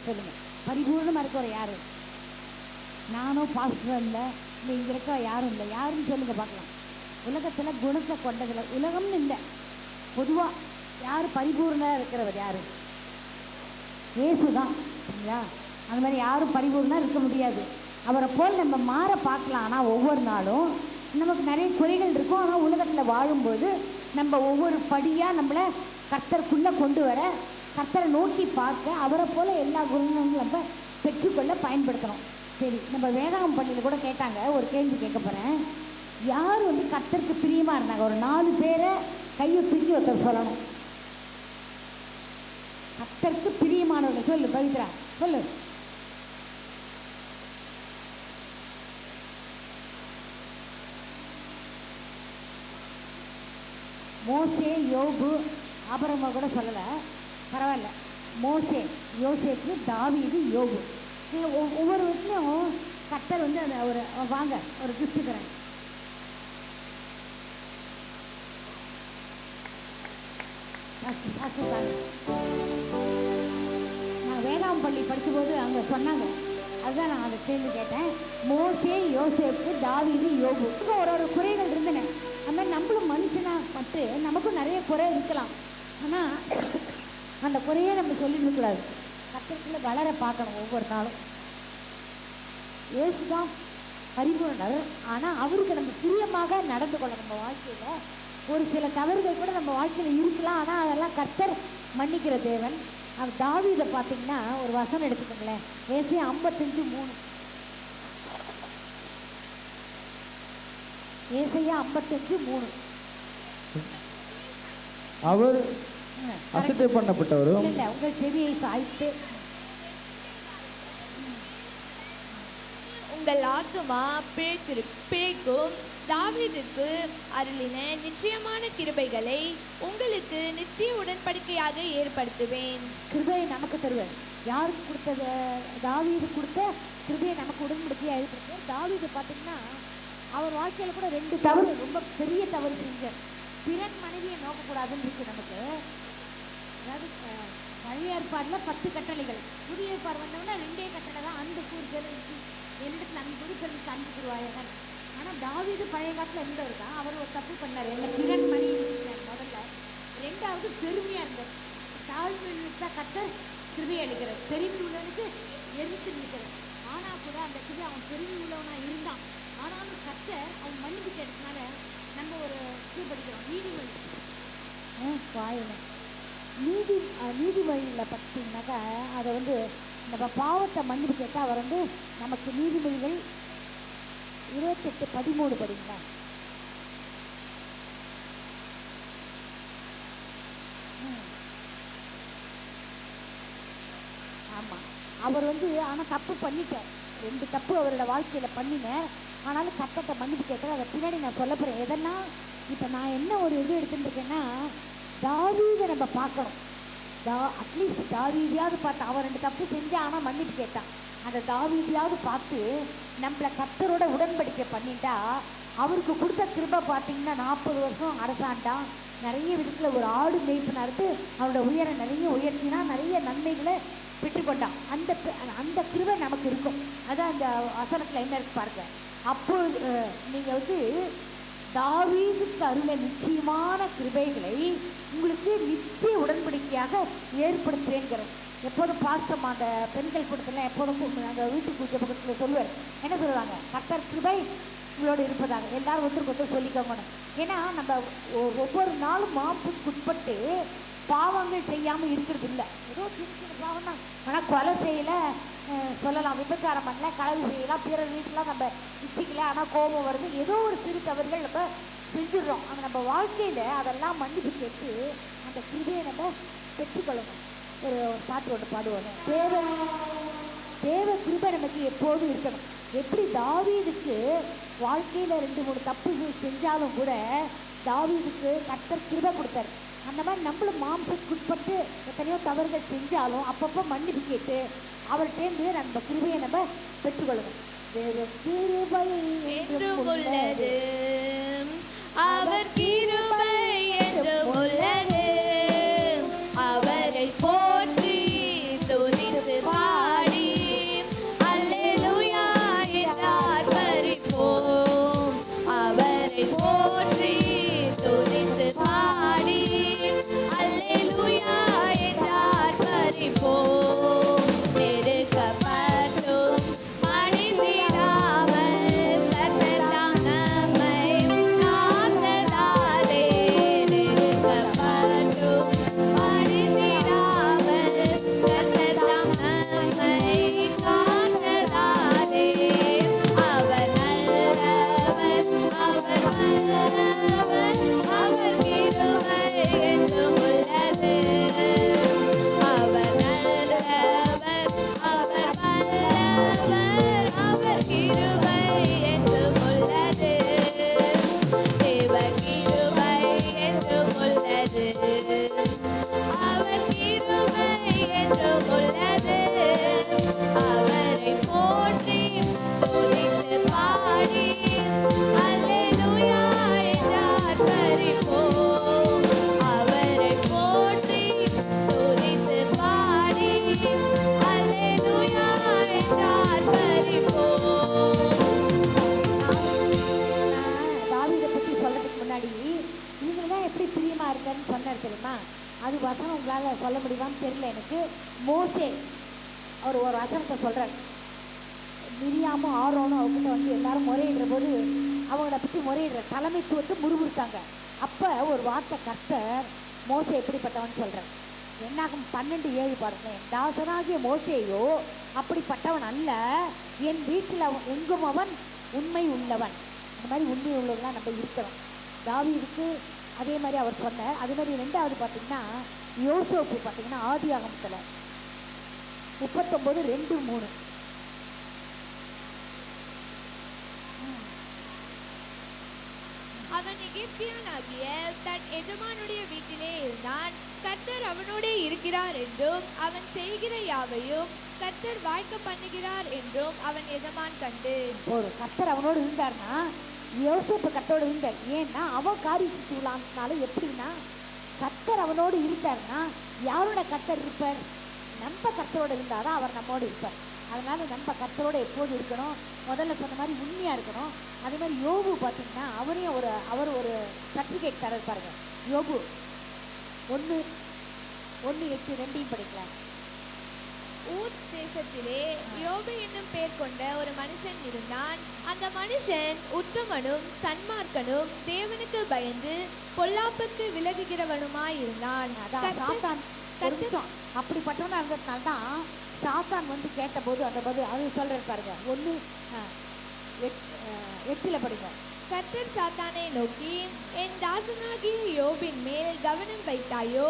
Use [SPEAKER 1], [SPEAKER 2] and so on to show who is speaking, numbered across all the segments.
[SPEAKER 1] சொல்லுங்க, பரிபூர்ணமாக இருக்கிற யாரு? நானும் பாஸ்டர் இல்லை, இல்லை இங்கே இருக்க யாரும் இல்லை. யாருன்னு சொல்லுங்க பார்க்கலாம். உலகத்தில் குணத்தை கொண்டதில்லை, உலகம்னு இல்லை, பொதுவாக யார் பரிபூர்ணமாக இருக்கிறவர்? யார்? இயேசு தான். சரிங்களா? அந்த மாதிரி யாரும் பரிபூர்ணமாக இருக்க முடியாது. அவரை போல் நம்ம மாற பார்க்கலாம். ஆனால் ஒவ்வொரு நாளும் நமக்கு நிறைய குறைகள் இருக்கும். ஆனால் உலகத்தில் வாழும்போது நம்ம ஒவ்வொரு படியாக நம்மளை கர்த்தருக்குள்ளே கொண்டு வர, கர்த்தரை நோக்கி பார்க்க, அவரை போல் எல்லா குணங்களும் நம்ம பெற்றுக்கொள்ள பயன்படுத்தணும். சரி, நம்ம வேதாகம் பள்ளியில் கூட கேட்டாங்க, ஒரு கேள்வி கேட்க போகிறேன். யார் கர்த்தருக்கு பிரியமாக இருந்தாங்க? ஒரு 4 பேரை கையை தூக்கி ஒருத்தர் சொல்லணும். கர்த்தருக்கு பிரியமானவர்கள் சொல்லு பவித்ரா, சொல்லு. மோசே, யோபு, ஆபிரகாம் கூட சொல்லலை, பரவாயில்ல. மோசே, யோசேப்பு, தாவீது, யோபு, ஒவ்வொரு வீட்லையும் கர்த்தர் அந்த ஒரு வாங்க ஒரு கிஃப்ட் தரேன். நான் வேளாண் பள்ளி படிக்கும்போது அங்கே சொன்னாங்க, அதுதான் நான் அதை கேள்வி கேட்டேன். மோசே, யோசேப்பு, தாவீது, யோபு, ஒரு குறைகள் இருந்தன. அந்த மாதிரி நம்மளும் மனுஷனாக பட்டு நமக்கும் நிறைய குறை இருக்கலாம். ஆனால் அந்த குறையே நம்ம சொல்லிடக்கூடாது. கர்த்தருக்குள்ள வளர பார்க்கணும் ஒவ்வொரு நாளும். இயேசு தான் பரிபூரணர். ஆனால் அவருக்கு நம்ம பிரியமாக நடந்து கொள்ள, நம்ம வாழ்க்கையில் ஒரு சில தவறுகள் கூட நம்ம வாழ்க்கையில் இருக்கலாம். ஆனால் அதெல்லாம் கர்த்தர் மன்னிக்கிற தேவன். அது தாவீதை பார்த்தீங்கன்னா ஒரு வசனம் எடுத்துக்கோங்களேன். ஏசாயா 55:3. ஏசாயா 55:3.
[SPEAKER 2] அவர் அசட்டை பண்ணப்பட்டவரும்
[SPEAKER 1] இல்லை, உங்கள் செவியை சாய்த்து
[SPEAKER 3] உங்கள் ஆத்துமா பிழைக்கும் தாவீதுக்கு அருளின நிச்சயமான கிருபைகளை உங்களுக்கு நித்திய உடன்படிக்கையாக ஏற்படுத்துவேன்.
[SPEAKER 1] கிருபையை நமக்கு தருவேன். யாருக்கு கொடுத்தது? தாவீது கொடுத்த கிருபையை நமக்கு உடன்படிக்கையாக ஏற்படுத்துவேன். தாவீது பார்த்தீங்கன்னா அவர் வாழ்க்கையில் கூட 2 தவறு, ரொம்ப பெரிய தவறு செஞ்சார். பிறன் மனைவியை நோக்கக்கூடாதுன்னு இருக்கு நமக்கு. அதாவது பழைய ஏற்பாடில் 10 கட்டளைகள், புதிய ஏற்பாடு வந்தோம்னா 2 கட்டளை தான். அந்த கூறுகள் என்னிடத்தில் அந்த குறிப்பிட்டு அன்பு கூறுவார்கள். ஆனால் தாவீது பழைய காலத்தில் இருந்தவர் தான். அவர் ஒரு தப்பு பண்ணார். என்ன? பிறன் மனைவி முதல்ல. 2வது பெருமையாக இருந்தார். தாழ்மையாக கர்த்தர் கிருபை அளிக்கிறார். பெருமை உள்ளவனுக்கு எரித்து நிற்கிறார். ஆனால் கூட அந்த கிருபை அவன் பெருமை உள்ளவனாக இருந்தான். ஆனாலும் கர்த்தர் அவன் மன்னிப்பு கேட்டதுனால நம்ம ஒரு படிக்கிறோம். நீதிமொழியில் பார்த்தீங்கன்னாக்கா அதை நம்ம பாவத்தை மன்னிப்பு கேட்டால் அவர் நமக்கு நீதிமொழிகள் 28:13 படிங்களா? ஆமாம். அவர் ஆனால் தப்பு பண்ணிட்டார். 2 தப்பு அவரோட வாழ்க்கையில் பண்ணினேன். ஆனாலும் கர்த்தர்ட்ட மன்னிப்பு கேட்டார். அதை பின்னாடி நான் சொல்ல போகிறேன். எதனா இப்போ நான் என்ன ஒரு இது எடுத்துட்டு இருக்கேன்னா, தாவீதை நம்ம பார்க்கணும். அட்லீஸ்ட் தாவீதையாவது பார்த்து, அவன் 2 தப்பு செஞ்சா ஆனால் மன்னிப்பு கேட்டான். அந்த தாவீதையாவது பார்த்து நம்மளை கர்த்தரோட உடன்படிக்கை பண்ணிட்டா, அவருக்கு கொடுத்த கிருபை பார்த்தீங்கன்னா 40 வருஷம் அரசாண்டான். நிறைய விதத்தில் ஒரு ஆடு மேய்ப்பு நடத்து அவரோட உயரை நிறைய உயர்த்தினா, நிறைய நன்மைகளை பெற்றுக்கொண்டான். அந்த கிருபை நமக்கு இருக்கும். அதான் அந்த வசனத்தில் என்ன இருக்கு பாருங்க. அப்போ நீங்கள் தாவீதுக்கு அருள நிச்சயமான கிருபைகளை உங்களுக்கு நித்திய உடன்படிக்கையாக ஏற்படுத்துவேங்கிறோம். எப்போதும் பாஸ்டம் அந்த பெண்கள் கூட்டத்தில் எப்போதும் அந்த வீட்டுக்கு பூஜை பக்கத்தில் சொல்லுவார். என்ன சொல்லுவாங்க? கர்த்தர் கிருபை உங்களோடு இருப்பதாக எல்லாரும் ஒருத்தருக்கு சொல்லிக்கோங்கன்னு. ஏன்னா நம்ம ஒவ்வொரு நாளும் மாப்புக்குட்பட்டு பாவங்கள் செய்யாமல் இருக்கிறது இல்லை. ஏதோ சின்ன சின்ன பாவம் தான். ஆனால் கொலை செய்யலை சொல்லலாம், விபச்சாரம் பண்ணல, களவு செய்யலாம், பிறர் வீட்டிலாம் நம்ம இச்சிக்கல, ஆனால் கோபம் வருது, ஏதோ ஒரு சிறு தவறுகள் நம்ம செஞ்சிடுறோம். அந்த நம்ம வாழ்க்கையில் அதெல்லாம் மன்னிப்பு கேட்டு அந்த கிருபையை நம்ம பெற்றுக்கொள்ளணும். ஒரு பாட்டு ஒன்று பாடுவோம். தேவ கிருபை நமக்கு எப்போதும் இருக்கணும். எப்படி தாவீதுக்கு வாழ்க்கையில் 2-3 தப்பு செஞ்சாலும் கூட தாவீதுக்கு கர்த்தர் கிருபை கொடுத்தாரு. அந்த மாதிரி நம்மளும் மாம்சத்துக்குட்பட்டு எத்தனையோ தவறுகள் செஞ்சாலும் அப்பப்போ மன்னிப்பு கேட்டு அவர்கிட்டேருந்து நம்ம கிருபையை நம்ம பெற்றுக்கொள்ளணும். கிருபை என்றும் உள்ளது, அவர் கிருபை என்றும் உள்ளது, அவரை போற்றி துதித்து உங்களால் சொல்ல முடியுமான்னு தெரியல எனக்கு. மோசே அவர் ஒரு வசனத்தை சொல்கிறார். மிரியாமும் ஆரோனும் அவங்ககிட்ட வந்து எல்லாரும் முறையிடுற போது அவங்கள பற்றி முறையிடுற தலைமைத்துவத்தை முறுமுறுத்தாங்க. அப்போ ஒரு வார்த்தை கர்த்தர் மோசே எப்படிப்பட்டவன் சொல்கிறார். என்னாகும் 12:7 பாருங்க. என் தாசனாகிய மோசேயோ அப்படிப்பட்டவன் அல்ல, என் வீட்டில் எங்கும் அவன் உண்மை உள்ளவன். இந்த மாதிரி உண்மை உள்ளவங்களாம் நம்ம இருக்கிறோம். தாவீதுக்கு அதே மாதிரி அவர் சொன்னார். அதே மாதிரி 2வது பார்த்தீங்கன்னா யோசேப்பு பார்த்தீங்கன்னா ஆதியாகமத்தில் 39:2-3.
[SPEAKER 3] அவன் எகிப்தியனாகிய தன் எஜமானுடைய வீட்டிலே இருந்தான். கர்த்தர் அவனோடே இருக்கிறார் என்றும் அவன் செய்கிற யாவையும் கர்த்தர் வாய்க்க பண்ணுகிறார் என்றும் அவன் எஜமான் கண்டு.
[SPEAKER 1] ஒரு கர்த்தர் அவனோடு இருந்தார்னா யோசேப்பு கர்த்தரோடு இருந்தார். ஏன்னா அவன் காரியத்துக்கு உள்ளானாலும் எப்படின்னா கர்த்தர் அவனோடு இருந்தார்னா யாரோட கர்த்தர் இருப்பார்? நம்ம கர்த்தரோடு இருந்தாதான் அவர் நம்மோடு இருப்பார். அதனால நம்ம கர்த்தரோடு எப்போது இருக்கணும்? முதல்ல சொன்ன மாதிரி உண்மையாக இருக்கணும். அதே மாதிரி யோபு பார்த்தீங்கன்னா அவர் ஒரு சர்டிஃபிகேட் தர பாருங்க. யோபு 1:8 படிக்கலாம்.
[SPEAKER 3] ஊத் தேசத்திலே யோபு என்னும் பெயர் கொண்ட ஒரு மனுஷன் இருந்தான். அந்த மனுஷன் உத்தமனும் சன்மார்க்கனும் தேவனுக்கு பயந்து பொல்லாப்புக்கு விலகுகிறவனுமாய் இருந்தான்.
[SPEAKER 1] அப்படிப்பட்டவனா இருந்ததுனால்தான் சாத்தான் வந்து கேட்டபோது அந்த போது அது சொல்ற பாருங்க. 1:8 படிங்க.
[SPEAKER 3] கர்த்தர் சாத்தானை நோக்கி, என் தாசனாகிய யோபின் மேல் கவனம் வைத்தாயோ?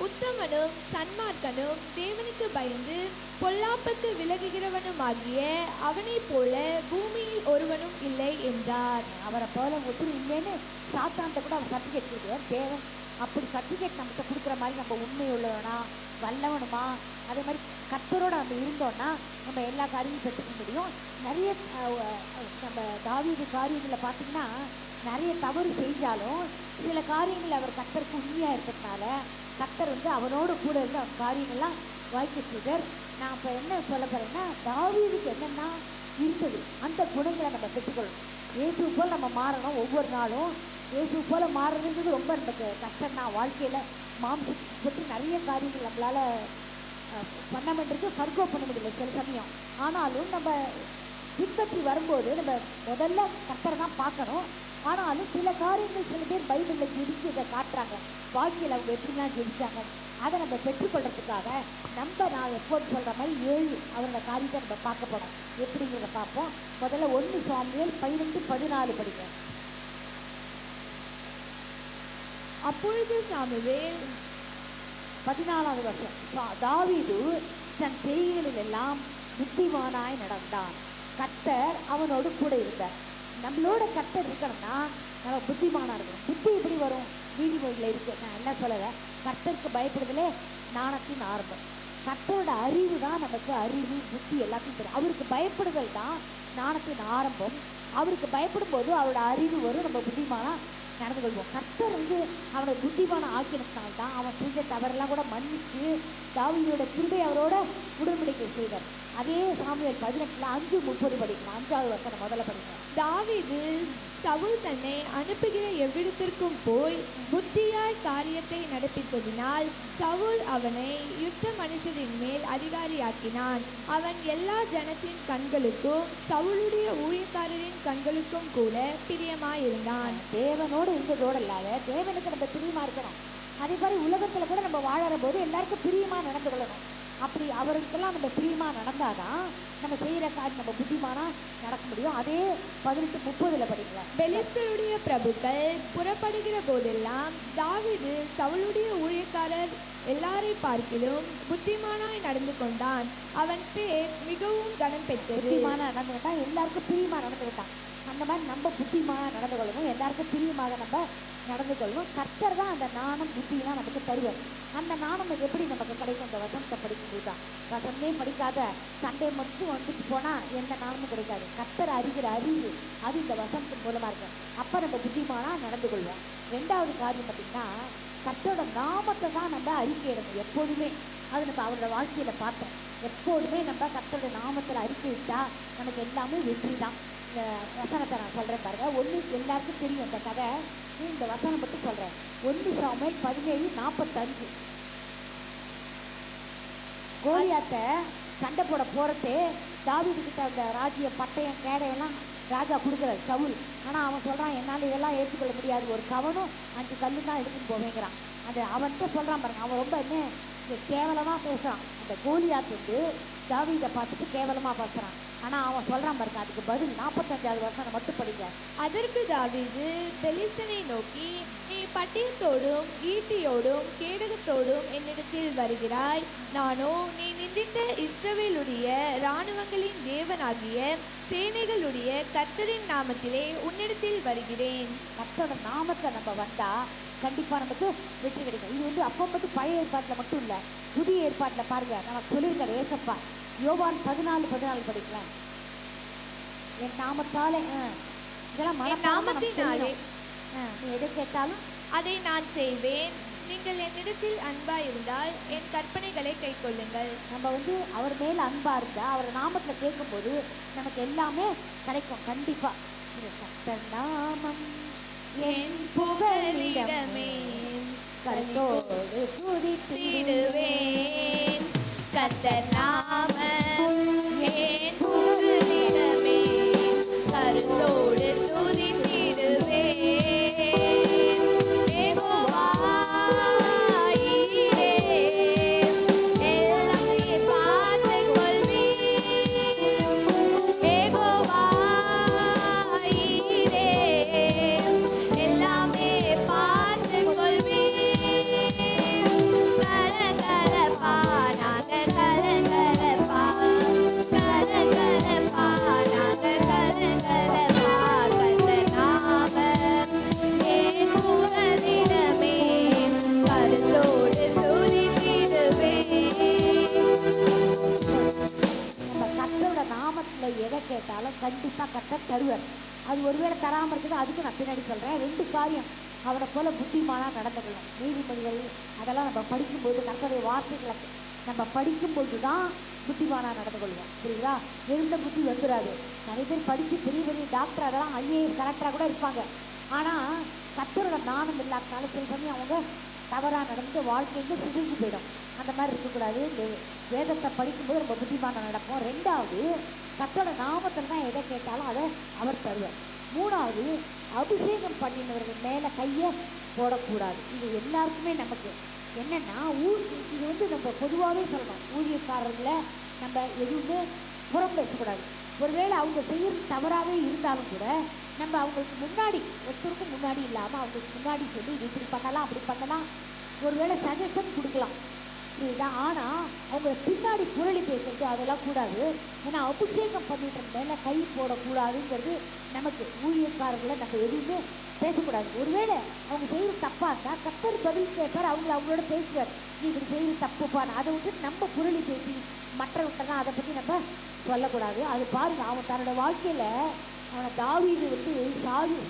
[SPEAKER 3] உத்தமனும் சன்மார்க்கனும் தேவனுக்கு பயந்து பொல்லாப்புக்கு விலகுகிறவனுமாகிய அவனைப் போல பூமியில் ஒருவனும் இல்லை என்றார்.
[SPEAKER 1] அவரை போல ஒருத்தர் இல்லைன்னு சாத்தான்கிட்ட கூட அவர் சர்டிஃபிகேட் கொடுக்குறார். தேவன் அப்படி சர்டிஃபிகேட் நம்மகிட்ட கொடுக்குற மாதிரி நம்ம உண்மை உள்ளவனா வல்லவனுமா அதே மாதிரி கர்த்தரோட நம்ம இருந்தோம்னா நம்ம எல்லா காரியமும் பெற்றுக்க முடியும். நிறைய நம்ம தாவீது காரியங்களில் பார்த்தீங்கன்னா நிறைய தவறு செஞ்சாலும் சில காரியங்கள் அவர் கர்த்தருக்கு உண்மையாக இருக்கிறதுனால கர்த்தர் வந்து அவனோடு கூட இருந்து அவன் காரியங்கள்லாம் வாய்க்க செய்தார். நான் இப்போ என்ன சொல்ல போகிறேன்னா தாவீதுக்கு என்னென்னா இருந்தது அந்த குணங்களை நம்ம பெற்றுக்கொள்ளணும். இயேசு போல் நம்ம மாறணும். ஒவ்வொரு நாளும் இயேசு போல் மாறுறதுங்கிறது ரொம்ப நமக்கு கஷ்டம் தான். வாழ்க்கையில் மாம்சத்தை பற்றி நிறைய காரியங்கள் நம்மளால் பண்ண வேண்டியிருக்கு, ஃபர்கோ பண்ண முடியல சில சமயம். ஆனாலும் நம்ம பின்பற்றி வரும்போது நம்ம முதல்ல கர்த்தரை தான் பார்க்கணும். ஆனாலும் சில காரியங்கள் சில பேர் பைபிளில் ஜெபிச்சு இதை காட்டுறாங்க. வாழ்க்கையில் அவங்க எப்படிலாம் ஜெபிச்சாங்க அதை நம்ம பெற்றுக்கொள்றதுக்காக நான் எப்போது சொல்கிற மாதிரி 7 அவரோட காரியத்தை நம்ம பார்க்க போகிறோம். எப்படிங்கிறத பார்ப்போம். முதல்ல 1 சாமுவேல் 12:14 படிப்போம்.
[SPEAKER 3] அப்பொழுது சாமுவேல்
[SPEAKER 1] 14வது வருஷம். தாவீது தன் செய்கைகளில் எல்லாம் புத்திமானாய் நடந்தான். கர்த்தர் அவனோடு கூட இருந்தார். நம்மளோட கர்த்தர் இருக்கணும்னா நம்ம புத்திமானா இருக்கணும். புத்தி எப்படி வரும்? நீதிமொழியில் இருக்கு. நான் என்ன சொல்லலை, கர்த்தருக்கு பயப்படுதலே ஞானத்தின் ஆரம்பம். கர்த்தரோட அறிவு தான் நமக்கு அறிவு புத்தி எல்லாத்தையும் தரும். அவருக்கு பயப்படுதல் தான் ஞானத்தின் ஆரம்பம். அவருக்கு பயப்படும் போது அவரோட அறிவு வரும், நம்ம புத்திமானா நடந்து கொள்வோம். கர்த்தர் வந்து அவனை புத்திமான ஆக்கினத்தினால்தான் அவன் செஞ்ச தவறெல்லாம் கூட மன்னிச்சு தாவீதோட கிருபை அவரோட உடன்படிக்கை செய்தார். அதே சாமுவேல் 18:5-30 படிக்கலாம். 5வது வசனம் முதல்ல படிக்கலாம்.
[SPEAKER 3] தாவீது சவுல் தன்னை அனுப்புகிற எவ்விடத்திற்கும் போய் புத்தியாய் காரியத்தை நடப்பித்ததினால் சவுல் அவனை யுத்த மனுஷரின் மேல் அதிகாரியாக்கினான். அவன் எல்லா ஜனத்தின் கண்களுக்கும் சவுளுடைய ஊழியக்காரரின் கண்களுக்கும் கூட பிரியமாயிருந்தான்.
[SPEAKER 1] தேவனோடு இருந்ததோடு இல்லாத தேவனுக்கு நம்ம பிரியமா இருக்கணும். அதே மாதிரி உலகத்துல கூட நம்ம வாழற போது எல்லாருக்கும் பிரியமா நடந்து கொள்ளணும். அப்படி அவருக்கெல்லாம் நம்ம பிரியமா நடந்தாதான் நம்ம செய்கிற காரியம் நம்ம புத்திமானா நடக்க முடியும். அதே 18:30 படிக்கலாம்.
[SPEAKER 3] பெலிஸ்தருடைய பிரபுக்கள் புறப்படுகிற போதெல்லாம் தாவீது சவுளுடைய ஊழியக்காரர் எல்லாரை பார்க்கிலும் புத்திமானாய் நடந்து கொண்டான். அவன் பேர் மிகவும் கனம் பெற்றது.
[SPEAKER 1] புத்திமானா நடந்து கொண்டான், எல்லாருக்கும் பிரியமா நடந்து கொண்டான். அந்த மாதிரி நம்ம புத்திமாக நடந்து கொள்ளணும். எல்லாருக்கும் பிரியமாக நம்ம நடந்து கொள்ளணும். கர்த்தர் தான் அந்த ஞானம் புத்தியெல்லாம் நமக்கு தருவார். அந்த ஞானம் எப்படி நமக்கு கிடைக்கும்? அந்த வசனத்தை படிக்கும்போது தான். வசனமே படிக்காத சண்டே மட்டும் வந்துட்டு போனால் எந்த ஞானமும் கிடைக்காது. கர்த்தர் அறிகிற அறிவு அது இந்த வசனத்தின் மூலமாக இருக்கும். அப்போ நம்ம புத்திமானா நடந்து கொள்வோம். 2வது காரியம் பார்த்திங்கன்னா கர்த்தரோட நாமத்தை தான் நம்ம அறிக்கையிடணும் எப்போதுமே. அது நம்ம அவரோட வாழ்க்கையில் பார்த்தோம். எப்போதுமே நம்ம கர்த்தரோட நாமத்தில் அறிக்கையிட்டா நமக்கு எல்லாமே வெற்றி தான். இந்த வசனத்தை நான் சொல்கிறேன் பாருங்க. எல்லாருக்கும் தெரியும் இந்த கதை. இந்த வசனம் மட்டும் சொல்கிறேன். 1 சாமுவேல் 17:45. கோலியாத்தை சண்டை போட போறதே தாவீது கிட்ட அந்த ராஜ்யம் பட்டயம் கேடையெல்லாம் ராஜா கொடுக்குறாரு சவுல். ஆனால் அவன் சொல்கிறான், என்னால் இதெல்லாம் ஏற்றுக்கொள்ள முடியாது, ஒரு கவனும் 5 கல்லு தான் எடுத்துன்னு போவேங்கிறான். அந்த அவன்கிட்ட சொல்கிறான் பாருங்க, அவன் ரொம்ப என்ன கேவலமாக பேசுகிறான். அந்த கோலியாத் வந்து தாவீதை பார்த்துட்டு கேவலமாக பேசுகிறான். ஆனால் அவன் சொல்கிறான் பாருங்க, அதுக்கு பதில் 45வது வருஷம் மட்டும் படிக்க.
[SPEAKER 3] அதற்கு தாவீது பெலிஸ்தனை நோக்கி, நீ பட்டயத்தோடும் ஈட்டியோடும் கேடகத்தோடும் என்னிடத்தில் வருகிறாய், நானோ நீ நிந்தித்த இஸ்ரவேலுடைய இராணுவங்களின் தேவனாகிய சேனைகளுடைய கர்த்தரின் நாமத்திலே உன்னிடத்தில் வருகிறேன்.
[SPEAKER 1] கர்த்தரோட நாமத்தை நம்ம வந்தா கண்டிப்பா நமக்கு வெற்றி கிடைக்கும். இது வந்து அப்போ மட்டும் பழைய ஏற்பாட்டில் மட்டும் இல்லை, புதிய ஏற்பாட்டில் பாருங்க, நமக்கு சொல்லியிருக்காரு ஏசப்பா. யோவான் 14:14 படிக்கலாம். என் நாமத்தாலே இதெல்லாம்
[SPEAKER 3] நாமத்தினாலே
[SPEAKER 1] நீ எதை கேட்டாலும்
[SPEAKER 3] அதை நான் செய்வேன். நீங்கள் என்னிடத்தில் அன்பா இருந்தால் என் கற்பனைகளை கை கொள்ளுங்கள்.
[SPEAKER 1] நம்ம வந்து அவர் மேல அன்பா இருந்தா அவர் நாமத்துல கேட்கும்போது நமக்கு எல்லாமே கிடைக்கும் கண்டிப்பா. கர்த்தர் நாமம்
[SPEAKER 3] என் புகலிடமே
[SPEAKER 1] கர்த்தரோடு
[SPEAKER 3] துதித்திடுவேன். கர்த்தர் நாமம் என் புகலிடமே கருத்தோடு துதித்திடுவேன். யெகோவா ஈரே, எல்லாமே பார்த்துக் கொள்வீர். யெகோவா ஈரே, எல்லாமே பார்த்துக் கொள்வீர். கலகலப்பா நாங்க கலகலப்பா, கலகலப்பா நாங்க கலகலப்பா. கர்த்தர் நாமம் என் புகலிடமே கருத்தோடு துதித்திடுவேன்.
[SPEAKER 1] நம்ம கர்த்தரோட நாமத்துல எதை கேட்டாலும் கண்டிப்பா கர்த்தர் தருவார். அது ஒருவேளை தராம இருக்குது, அதுக்கு நான் பின்னாடி சொல்றேன். 2 காரியம், அவனை போல புத்திமானா நடந்துக்கணும். நீதிமொழிகள் அதெல்லாம் நம்ம படிக்கும்போது கர்த்தருடைய வார்த்தைகளை நம்ம படிக்கும்போது தான் புத்திமானா நடந்து கொள்வோம். புரியுதா? எழுந்த புத்தி வந்துடாது. நிறைய பேர் படித்து பெரிய பெரிய டாக்டர், அதெல்லாம் ஐஏஎஸ் கலெக்டராக கூட இருப்பாங்க. ஆனால் கர்த்தரோட நாணம் இல்லாதனால சில சமயம் அவங்க தவறாக நடந்து வாழ்க்கைக்கு சிதைஞ்சு போயிடும். அந்த மாதிரி இருக்கக்கூடாது. வேதத்தை படிக்கும்போது நம்ம புத்திமானம் நடப்போம். 2வது, கர்த்தரோட நாமத்தில் தான் எதை கேட்டாலும் அதை அவர் தருவார். 3வது, அபிஷேகம் பண்ணினவர்கள் மேலே கையை போடக்கூடாது. இது எல்லாருக்குமே நமக்கு என்னென்னா இது வந்து நம்ம பொதுவாகவே சொல்லணும். ஊழியக்காரர்களை நம்ம எதுவுமே புறம் பேசக்கூடாது. ஒருவேளை அவங்க செய்யறது தவறாகவே இருந்தாலும் கூட நம்ம அவங்களுக்கு முன்னாடி, ஒருத்தருக்கும் முன்னாடி இல்லாமல் அவங்களுக்கு முன்னாடி சொல்லி இது இப்படி பண்ணலாம் அப்படி பண்ணலாம், ஒருவேளை சஜஷன் கொடுக்கலாம். புரியுதா? ஆனால் அவங்க பின்னாடி புரளி பேசுறது அதெல்லாம் கூடாது. ஏன்னா அபிஷேகம் பண்ணிட்டு மேலே கை போடக்கூடாதுங்கிறது நமக்கு. ஊழியக்காரர்களை நம்ம எதுவுமே பேசக்கூடாது. ஒருவேளை அவங்க செய்கிற தப்பாக இருந்தால் கர்த்தர் பதில் கேட்பார், அவங்களோட பேசுவார், நீ இப்படி செய்கிற தப்புப்பான்னு. அதை விட்டு நம்ம புரளி பேசி மற்றவங்கிட்ட தான் அதை பற்றி நம்ம சொல்லக்கூடாது. அது பாருங்க, அவன் தன்னோட வாழ்க்கையில் அவனை தாவீது வந்து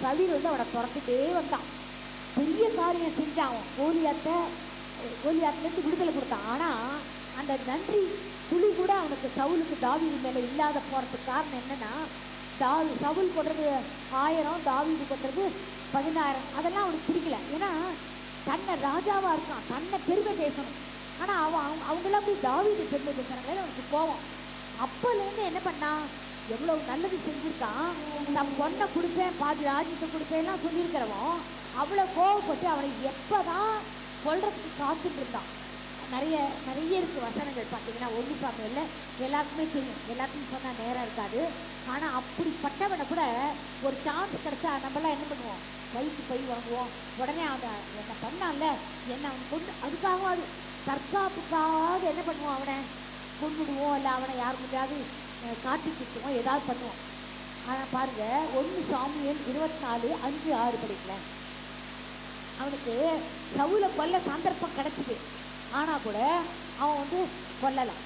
[SPEAKER 1] சவுல் வந்து அவனை துரத்துட்டே வந்தான். பெரிய காரியம் செஞ்சான். அவன் கோலியாத்துலேருந்து விடுதலை கொடுத்தான். ஆனால் அந்த நன்றி துளி கூட அவனுக்கு சவுலுக்கு தாவீது மேலே இல்லாத போகிறதுக்கு காரணம் என்னென்னா, சவுல் கொண்டது 1000, தாவீது கொண்டது 16. அதெல்லாம் அவனுக்கு பிடிக்கல. ஏன்னா தன்னை ராஜாவாக இருக்கான், தன்னை பெருமை பேசணும். ஆனால் அவங்களாம் போய் தாவீது பெருமை பேசுகிறாங்களே அவனுக்கு கோவம். அப்போலேருந்து என்ன பண்ணான், எவ்வளோ நல்லது செஞ்சுருக்கான், நம்ம பொண்ணை கொடுப்பேன், பாதி ராஜ்யத்தை கொடுப்பேன்லாம் சொல்லியிருக்கிறவன் அவ்வளோ கோவப்பட்டு அவனை எப்போ தான் கொல்றதுக்கு காத்துட்டு இருந்தான். நிறைய இருக்குது வசனங்கள் பார்த்தீங்கன்னா. 1 சாமுவேல்ல எல்லாருக்குமே தெரியும், எல்லாத்தையும் சொன்னால் நேரம் இருக்காது. ஆனால் அப்படிப்பட்டவனை கூட ஒரு சான்ஸ் கிடச்சா நம்மளாம் என்ன பண்ணுவோம், வயிற்று பை வாங்குவோம். உடனே அவன் என்ன பண்ணான்ல, என்ன அவன் கொண்டு அதுக்காக தற்காப்புக்காக என்ன பண்ணுவோம், அவனை கொண்டுடுவோம், இல்லை அவனை யார் முடியாது காட்டி குத்துவோம், ஏதாவது பண்ணுவோம். ஆனால் பாருங்க, 1 சாமுவேல் 24:5-6 படிக்கல. அவனுக்கு சவுலை கொல்ல சந்தர்ப்பம் கிடைச்சிது, ஆனால் கூட அவன் வந்து கொல்லலாம்.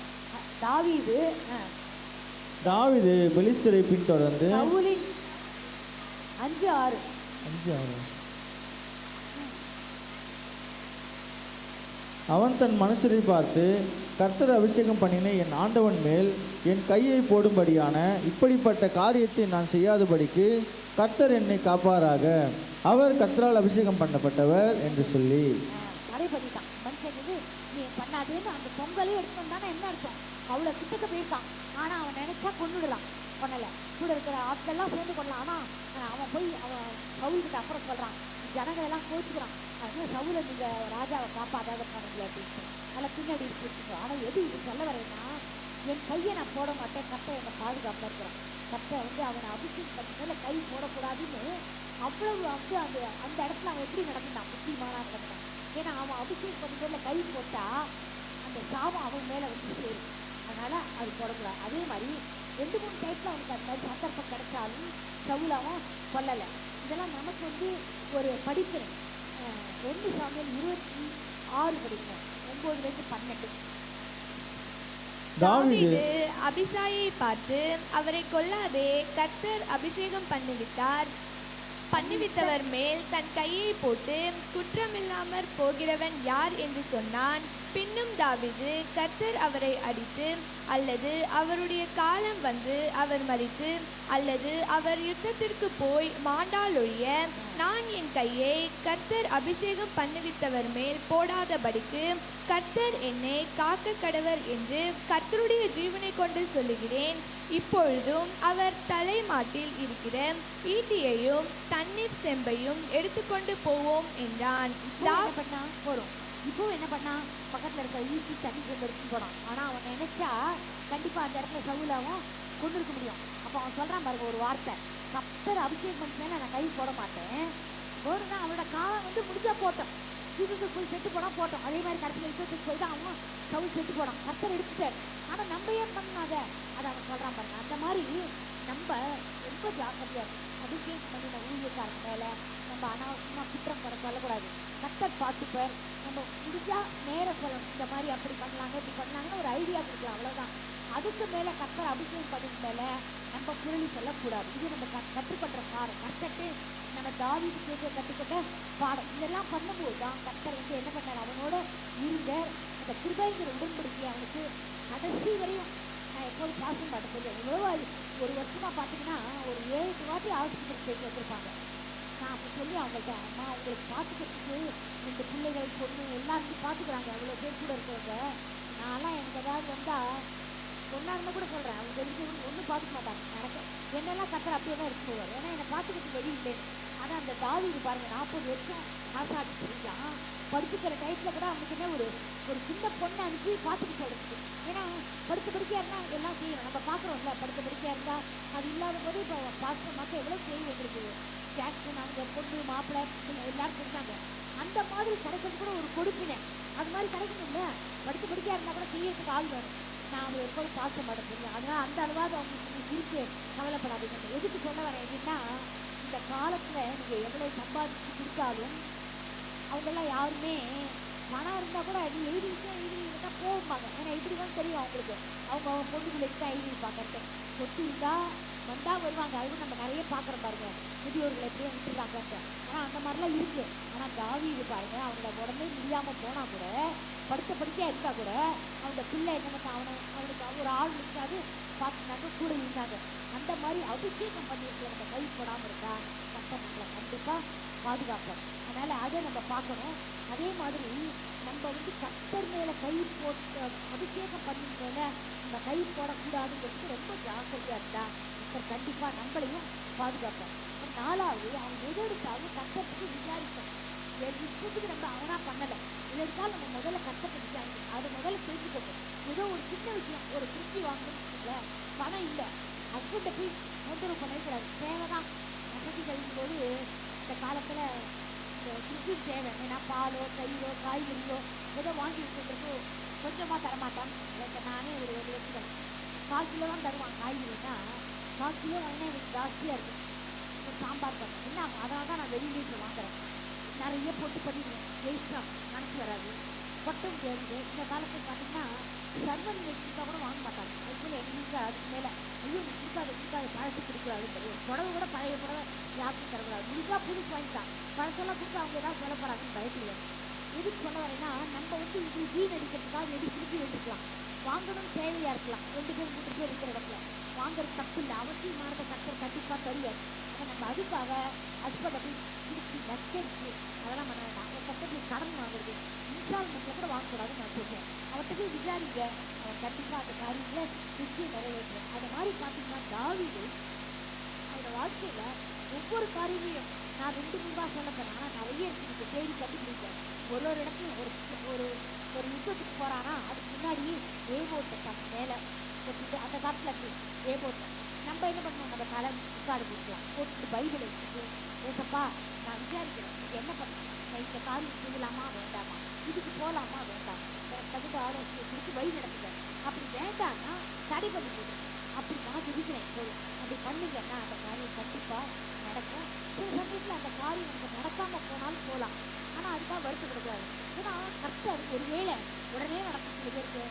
[SPEAKER 2] தாவீது பெலிஸ்தரை பின்தொடர்ந்து
[SPEAKER 1] சவுலின் 5:6
[SPEAKER 2] அவன் தன் மனுஷரை பார்த்து, கர்த்தர் அபிஷேகம் பண்ணின என் ஆண்டவன் மேல் என் கையை போடும்படியான இப்படிப்பட்ட காரியத்தை நான் செய்யாதபடிக்கு கர்த்தர் என்னை காப்பாராக, அவர் கர்த்தரால் அபிஷேகம் பண்ணப்பட்டவர் என்று சொல்லி
[SPEAKER 1] தடை பண்ணிட்டான். மனுஷன் நீ பண்ணாத அதேன்னு அந்த பொங்கலே எடுத்து வந்தானே என்ன அர்த்தம், அவ்வளோ கிட்டக்க போயிருக்கான். ஆனால் அவன் நினைச்சா கொண்டுடலாம், பண்ணலை. கூட இருக்கிற ஆட்கள்லாம் சேர்ந்து கொள்ளலாம். ஆனால் அவன் போய் அவன் சவுல்கிட்ட அப்புறம் சொல்கிறான், ஜனங்கள் எல்லாம் கோச்சுக்கிறான். அதனால சவுலை நீங்கள் ராஜாவை காப்பாற்றாத பண்ணல அப்படின்ட்டு நல்லா பின்னாடி வச்சுக்கோ. ஆனால் எது இது சொல்ல வரேன்னா, என் கையை நான் போட மாட்டேன், கட்டை என்னை பாதுகாப்பாக இருக்கிறான். கட்டை அவனை அபிஷேகம் பண்ணி மேலே கை போடக்கூடாதுன்னு அவ்வளவு அந்த அந்த இடத்துல அவன் எப்படி நடந்தான், முக்கியமான நடந்தான். ஏன்னா அவன் அபிஷேகம் பண்ணி கை போட்டால் அந்த சாபம் அவன் மேலே சேரும். அதனால் அது போடக்கூடாது. அதே மாதிரி 2-3 டைப்பில் அவனுக்கு அந்த மாதிரி சந்தர்ப்பம் கிடைச்சாலும் சவுல் அவன் கொல்லலை. இதெல்லாம் நமக்கு ஒரு படிப்பினை. 1 சாமுவேல் 26 படிக்கணும், 9-12.
[SPEAKER 3] தாவீது அபிசாயை பார்த்து, அவரை கொல்லாதே, கர்த்தர் அபிஷேகம் பண்ணிவிட்டவர் மேல் தன் கையை போட்டு குற்றமில்லாமற் போகிறவன் யார் என்று சொன்னான். பின்னும் தாவீது, கர்த்தர் அவரை அடித்து அல்லது அவருடைய காலம் வந்து அவர் மரித்து அல்லது அவர் யுத்தத்திற்கு போய் மாண்டாலொழிய நான் என் கையை கர்த்தர் அபிஷேகம் பண்ணிவிட்டவர் மேல் போடாதபடிக்கு கர்த்தர் என்னை காக்க கடவர் என்று கர்த்தருடைய ஜீவனை கொண்டு சொல்லுகிறேன். இப்பொழுதும் அவர் தலைமாட்டில் இருக்கிற ஈட்டியையும் தண்ணீர் செம்பையும் எடுத்துக்கொண்டு போவோம் என்றான்.
[SPEAKER 1] இப்போ என்ன பண்ணா, பக்கத்தில் இருக்கிற ஈட்டி தண்ணி செம்பு எடுத்து போனான். ஆனால் அவன் நினைச்சா கண்டிப்பாக அந்த இடத்துல சவுலாவும் கொண்டு இருக்க முடியும். அப்போ அவன் சொல்கிறான் பாருங்க ஒரு வார்த்தை, கர்த்தர் அபிஷேகம் பண்ணிட்டேன்னு நான் கை போட மாட்டேன். போடுனா அவனோட காலம் முடிஞ்சா போட்டோம், யுத்தத்துக்கு போய் செத்து போனால் போட்டோம். அதே மாதிரி கடைசியில் யுத்தத்துக்கு போய் தான் அவன் சவுல் செத்து போனான். கர்த்தர் எடுத்துட்டார். ஆனால் நம்ம ஏன் பண்ணாத அதை அவன் சொல்கிறான் பாருங்க. அந்த மாதிரி நம்ம ரொம்ப ஜாக்கிரதையாக அபிஷேகம் பண்ணின ஊழியக்காரங்க மேலே நம்ம அனாவசியமாக குற்றம் சொல்லக்கூடாது. கர்த்தர் பார்த்துப்பார். நம்ம முடிஞ்சா நேரம் சொல்லணும், இந்த மாதிரி அப்படி பண்ணலாங்க இப்படி பண்ணலாங்கன்னு ஒரு ஐடியா கொடுக்கலாம், அவ்வளோதான். அதுக்கு மேலே கர்த்தர் அபிஷேகம் பண்ணது மேலே நம்ம புரளி சொல்லக்கூடாது. இது நம்ம கற்றுக்கொண்ட பாடம். கற்றுட்டு நம்ம தாவீது கேட்க கற்றுக்கிட்ட பாடம். இதெல்லாம் பண்ணும்போது தான் கர்த்தர் என்ன பண்ணார், அவனோட இருந்த அந்த கிருபைங்கிற உடன்படிக்கை அவனுக்கு கடைசி வரையும். நான் எப்போதும் பாசம் பாட்டு சொல்லுவேன். எவ்வளோ ஒரு வருஷமாக பார்த்தீங்கன்னா ஒரு 7 வாட்டி ஆஸ்பத்திரி சேர்த்து வச்சுருப்பாங்க. நான் அப்போ சொல்லி அவங்கள்ட்ட, அம்மா உங்களுக்கு பார்த்துக்கிறதுக்கு 2 பிள்ளைகள் பொண்ணு எல்லாத்தையும் பார்த்துக்குறாங்க, அவ்வளோ பேர் கூட இருக்கிறவங்க. நான்லாம் எனக்கு ஏதாவது வந்தால் சொன்னாருன்னு கூட சொல்கிறேன், அவங்க தெரிஞ்சவங்க ஒன்றும் பார்த்துக்க மாட்டாங்க. எனக்கு என்னெல்லாம் கர்த்தர் அப்படியே தான் எடுத்து போவார், ஏன்னா என்னை பார்த்துக்கிறதுக்கு வழி இல்லை. ஆனால் அந்த தாவீது பாருங்கள், 40 வருஷம் ஆசாடி செஞ்சான். படிச்சுக்கிற டைத்தில் கூட அவனுக்கு என்ன ஒரு சின்ன பொண்ணை அனுப்பி பார்த்துக்க சொல்கிறதுக்கு. ஏன்னா படுத்த படிக்கையாக இருந்தால் எல்லாம் செய்யணும். நம்ம பார்க்குறோம்ல, படுத்த படிக்கையாக இருந்தால் அது இல்லாத போது இப்போ பார்க்குற மக்கள் எவ்வளோ செய்ய வந்துருக்குது. ஜாக்சன் அவங்க பொண்ணு மாப்பிள்ளை எல்லாரும் செஞ்சாங்க. அந்த மாதிரி கிடைக்கிறது கூட ஒரு கொடுப்பினை. அது மாதிரி கிடைக்கணும்ல, படுத்த படிக்கையாக இருந்தால் கூட செய்யறதுக்கு ஆள் வேணும். நான் அவங்க எப்போதும் பார்க்க மாட்டேன். அதனால் அந்த அளவாக அவங்களுக்கு இருக்கு, கவலைப்படாதீங்க. எதுக்கு சொல்ல வரேன் எப்படின்னா, இந்த காலத்தில் நீங்கள் எவ்வளோ சம்பாதிச்சு கொடுத்தாலும் அவங்கெல்லாம் யாருமே பணம் இருந்தால் கூட நீ எழுதிக்கிட்டா போகும்பாங்க. ஏன்னா இப்படி தான் தெரியும் அவங்களுக்கு, அவங்க பொண்ணு பிள்ளைக்கு தான் எழுதிப்பாங்கன்ட்டு. சொத்து இருந்தால் வந்தால் வருவாங்க. அதுவும் நம்ம நிறைய பார்க்குறோம் பாருங்க, முதியோர்களை எப்படியும் விட்டுருக்காங்கன்ட்டு. ஆனால் அந்த மாதிரிலாம் இருக்குது. ஆனால் தாவீது பாருங்க, அவங்கள உடனே முடியாமல் போனால் கூட படுத்த படிக்கையாக இருந்தால் கூட அவங்க பிள்ளை என்ன பண்ண அவனுக்கு ஒரு ஆள் இருக்காது பார்த்துனாங்க, கூட இருந்தாங்க. அந்த மாதிரி அபிஷேகம் பண்ணியிருக்க நம்ம கை போடாமல் இருந்தா கர்த்தர் நம்மளை கண்டிப்பாக பாதுகாப்போம். அதனால் அதை நம்ம பார்க்கணும். அதே மாதிரி நம்ம கர்த்தர் மேலே கை போட்டு அபிஷேகம் பண்ணிருந்தோம்ல, நம்ம கை போடக்கூடாதுங்கிறதுக்கு ரொம்ப ஜாக்கிரதையாக இருந்தால் கர்த்தர் கண்டிப்பாக நம்மளையும் பாதுகாப்போம். 4வது, அவங்க எது எடுத்தாலும் கர்த்தருக்கு விசாரிப்போம். என் இஷ்டத்துக்கு நம்ம அவனா பண்ணலை, இதை எடுத்தாலும் நம்ம முதல்ல கர்த்தருக்கு விசாரிக்கணும். அதை முதல்ல தெரிஞ்சுக்கணும். ஏதோ ஒரு சின்ன விஷயம், ஒரு ஃப்ரிட்ஜி வாங்கணும்னு பணம் இல்லை, ஹஸ்பண்டை போய் தொந்தரவு பண்ணக்கூடாது. தேவைதான், வசதி கழிக்கும் போது இந்த காலத்தில் இந்த ஃப்ரிட்ஜு தேவை. ஏன்னா பாலோ தயிரோ காய்கறியோ ஏதோ வாங்கி வச்சுருக்கோ கொஞ்சமாக தரமாட்டான். இப்போ நானே ஒரு வச்சுக்கிறேன், 4 கிலோ தான் தருவான். காய்கறினா 4 கிலோ வாங்கினா எனக்கு ஜாஸ்தியாக இருக்கும். ஒரு சாம்பார் பண்ணேன் என்ன, அதனால தான் நான் வெளியிலேருந்து வாங்குறேன். நிறைய போட்டு பண்ணிடுவேன், வேஸ்ட்டாக மனசு வராது, கொட்ட முடியாது. இந்த காலத்தில் பார்த்தீங்கன்னா சர்வன் வச்சுருந்தா கூட வாங்க மாட்டாங்க. அதுக்குள்ளே எங்களுக்கு அதுக்கு மேலே ஐயோ நீ கொடுக்காத பழசு கொடுக்கூடாதுன்னு தெரியும். புடவை கூட பழைய புடவை யாருக்கும் தரக்கூடாது, முடிஞ்சா புதுசு வாங்கிட்டான். பழசெல்லாம் கொடுத்து அவங்க ஏதாவது சொல்ல போகிறாங்கன்னு பயப்படுவேன். எதுக்கு சொல்ல வரேன்னா, நம்ம இப்படி வீண் அடிக்கிறதுக்காக எது திருப்பி எடுத்துக்கலாம், வாங்கணும்னு தேவையாக இருக்கலாம். 2 பேர் 3 பேர் இருக்கிற இடத்துல வாங்குறது தப்பு இல்லை, அவசியமானதை கர்த்தர் கண்டிப்பாக தருவார். ஆனால் நம்ம அதுக்காக ஹஸ்பண்டை போய் பிடிச்சி நச்சரிச்சு அதெல்லாம் பண்ண வேண்டாம். இப்போ அவர்கிட்ட போய் கடன் வாங்குறது இன்ஸ்டால்மெண்ட்டில் கூட வாங்கக்கூடாதுன்னு நான் சொல்றேன். அவர்கிட்ட போய் விசாரிங்க, அவன் கண்டிப்பாக அந்த காரியங்களை நிச்சயம் நிறைவேற்றுறேன். அது மாதிரி பார்த்தீங்கன்னா தாவீது அவரோட வாழ்க்கையில ஒவ்வொரு காரியங்களையும் நான் 2 3 சொல்ல போறேன், ஆனால் நிறைய இருக்கு, நீங்க தேடி கண்டுபிடிப்பேன். ஒரு இடத்துலையும் ஒரு ஒரு ஒரு யுத்தத்துக்கு போறானா அதுக்கு முன்னாடி ஏபோட்டை தன் மேல வச்சுட்டு, அந்த காலத்துல இருக்கு ஏபோட்டை. நம்ம என்ன பண்ணுவோம், நம்ம தலை முக்காடு போட்டுக்கலாம், போட்டுட்டு பைபிளை வச்சுட்டு ஏசப்பா நான் விசாரிக்கிறேன், நீங்க என்ன பண்ணுங்க, நான் இந்த காரியம் செய்யலாமா வேண்டாமா, இதுக்கு போகலாமா வேண்டாம், எனக்கு தகுந்த ஆலோசனை கொடுத்து வழி நடத்துவேன். அப்படி வேண்டாம்னா தடை பண்ணி போடுறேன். அப்படி நான் இருக்கிறேன் போதும், அப்படி பண்ணுங்கன்னா அந்த காரியம் கண்டிப்பா நடக்கும். சில சமயத்தில் அந்த காரியம் நமக்கு நடக்காம போனாலும் போகலாம், ஆனால் அதுக்காக வருத்தப்படக்கூடாது. ஏன்னா கர்த்தர் ஒருவேளை உடனே நடக்கும், சில பேருக்கு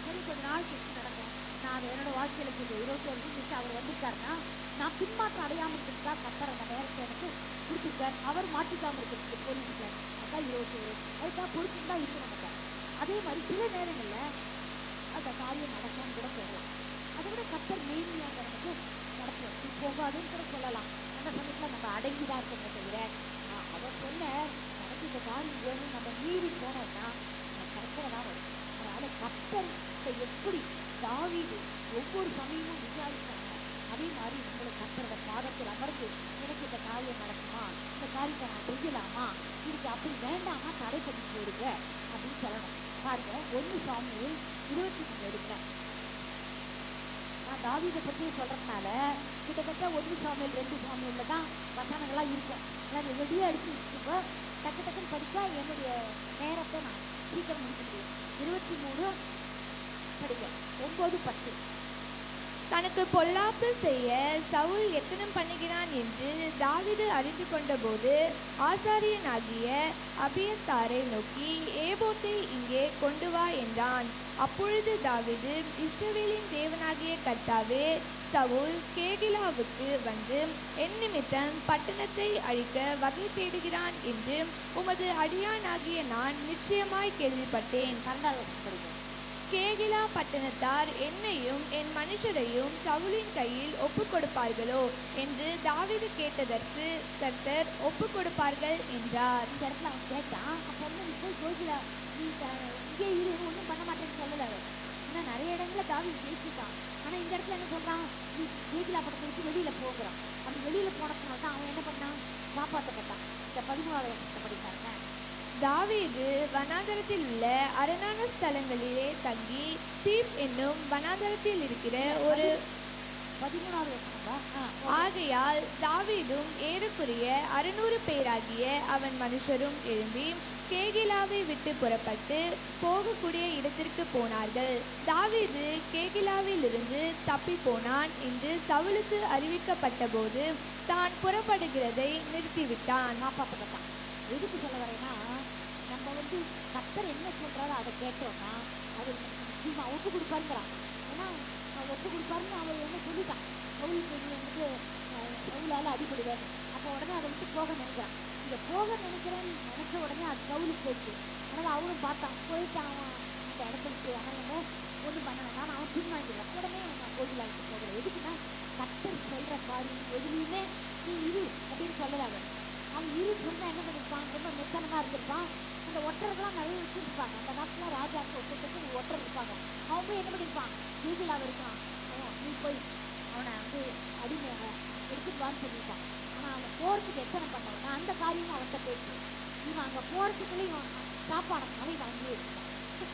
[SPEAKER 1] சரி கொஞ்ச நாள் கழிச்சு நடக்கும். நான் அதை என்னோட வாழ்க்கையில சொல்லுவேன், 21 வருஷம் கழிச்சு அவர் வந்துட்டாருன்னா நான் பின்மாற்றம் அடையாமல் இருக்கிறதுக்கா கர்த்தர் அந்த நேரத்தை எனக்கு கொடுத்துருக்கார். அவர் மாட்டிக்காமல் இருக்கிறதுக்கு போலீஸ்ல அதான் 21, அதுக்காக பொறுத்து தான் இருக்கணும் நம்ம. அதே மாதிரி சில நேரங்களில் அந்த காரியம் நடக்காம கூட போகலாம். அதை விட கர்த்தர் மேன்மையாக நமக்கு நடத்துவோம். நீ போகாதுன்னு கூட சொல்லலாம். அந்த சமயத்தில் நம்ம அடங்கிதான் இருக்கணும் தவிர அவர் சொன்ன எனக்கு இந்த காரியம் வேணும் நம்ம மீறி போனோம்னா கர்த்தரை தான் வரும். அதனால கர்த்தரை எப்படி தாவீது ஒவ்வொரு சமயமும் விசாரிச்சாங்க, அதே மாதிரி உங்களுக்கு கர்த்தரோட பாதத்தில் அமர்ந்து எனக்கு இந்த காரியம் நடக்குமா, இந்த காரியத்தை நான் செய்யலாமா, இதுக்கு அப்படி வேண்டாமா தடை பண்ணி போடுங்க அப்படின்னு சொல்லணும். பாருங்க 1 சாமுவேல் 23 எடுக்கிறேன். நான் தாவீதை பற்றி சொல்றதுனால கிட்டத்தட்ட 1 சாமுவேல் 2 சாமுவேல்ல தான் வசனங்களாக இருக்கும். நான் ரெடியாக எடுத்து வச்சுக்கோ, டக்கு டக்குன்னு படித்தா என்னுடைய நேரத்தை நான் சீக்கிரம் முடிக்க முடியும். 23 படிக்க 9 10.
[SPEAKER 3] தனக்கு பொல்லாப்பு செய்ய சவுல் எத்தனம் பண்ணுகிறான் என்று தாவீது அறிந்து கொண்டபோது ஆசாரியனாகிய அபியத்தாரை நோக்கி ஏபோத்தை இங்கே கொண்டு வா என்றான். அப்பொழுது தாவீது இஸ்ரவேலின் தேவனாகிய கர்த்தாவே, சவுல் கேகிலாவுக்கு வந்து என் நிமித்தம் பட்டணத்தை அழிக்க வகை தேடுகிறான் என்று உமது அடியானாகிய நான் நிச்சயமாய் கேள்விப்பட்டேன். கேகிலா பட்டணத்தார் என்னையும் என் மனுஷரையும் சவுலின் கையில் ஒப்புக் கொடுப்பார்களோ என்று தாவீது கேட்டதற்கு கர்த்தர் ஒப்புக் கொடுப்பார்கள் என்றார்.
[SPEAKER 1] இந்த இடத்துல அவன் கேட்டான், அப்போ வந்து நீ போய் கோகிலா நீ இங்கே இரு, ஒன்றும் பண்ண மாட்டேன்னு சொல்லலை. ஏன்னா நிறைய இடங்கள்ல தாவீது ஜெயிச்சுட்டான். ஆனால் இந்த இடத்துல என்ன சொல்றான், நீ கேகிலா பட்டத்தை விட்டு வெளியில போகிறான். அப்படி வெளியில போனதுனால தான் அவன் என்ன பண்ணான், காப்பாற்றப்பட்டான். இந்த 13வது வருஷத்தை படித்தாங்க.
[SPEAKER 3] தாவீது வனாந்தரத்தில் உள்ள அரணான ஸ்தலங்களிலே தங்கி சீப் என்னும் வனாந்தரத்தில் இருக்கிற ஒரு
[SPEAKER 1] 13வது வருஷம்.
[SPEAKER 3] ஆகையால் தாவீதும் ஏறக்குறைய 600 பேராகிய அவன் மனுஷரும் எழும்பி கேகிலாவை விட்டு புறப்பட்டு போகக்கூடிய இடத்திற்கு போனார்கள். தாவீது கேகிலாவிலிருந்து தப்பி போனான் என்று சவுலுக்கு அறிவிக்கப்பட்ட போது தான் புறப்படுகிறதை நிறுத்திவிட்டான்.
[SPEAKER 1] காப்பாற்றப்பட்டான். எதுக்கு சொல்ல வரேன்னா, நம்ம வந்து கர்த்தர் என்ன சொல்றாரோ அதை கேட்டோம்னா அது நிச்சயமா ஒப்பு கொடுப்பாருங்கிறான். ஏன்னா ஒப்பு கொடுப்பாருன்னு அவர் என்ன சொல்லிட்டான், சவுலுக்கு நீ வந்துட்டு சவுலால் அடிபடுவேன். அப்போ உடனே அதை விட்டு போக நினைக்கிறான். இங்கே போக நினைக்கிறேன்னு நினச்ச உடனே அது சவுலுக்கு போயிடுச்சு. அதனால் அவனும் பார்த்தான், போயிட்டு அவன் அந்த இடத்த விட்டு அவன் என்ன ஒன்றும் பண்ணணும், அவன் பின்வாங்கிடுறான். உடனே அவன் கோகிலாவுக்கு போகலை. எதுக்குன்னா கர்த்தர் சொல்கிற காரியம் எதுலையுமே நீ இரு அப்படின்னு சொல்லலை. அவன் இரு சொன்னால் என்ன பண்ணியிருப்பான், ரொம்ப மெத்தனமாக இருந்திருப்பான். அந்த ஒற்றர்கள்லாம் நிறைய வச்சுருப்பாங்க. அந்த நாட்டில் ராஜாக்கு ஒருத்தருக்கு ஒற்றர் இருப்பாங்க. அவன் போய் என்ன பண்ணியிருப்பான், கேகிலாவை இருக்கான், நீ போய் அவனை வந்து அடிமையாக எடுத்துட்டு வான்னு சொல்லியிருப்பான். ஆனால் அவன் போகிறதுக்கு எத்தனை பண்ணவனா அந்த காரியமும் அவன்கிட்ட போயிடுச்சு. இவன் அங்கே போகிறதுக்குள்ளேயும் சாப்பாடு அவன் அங்கேயே இருக்கான்.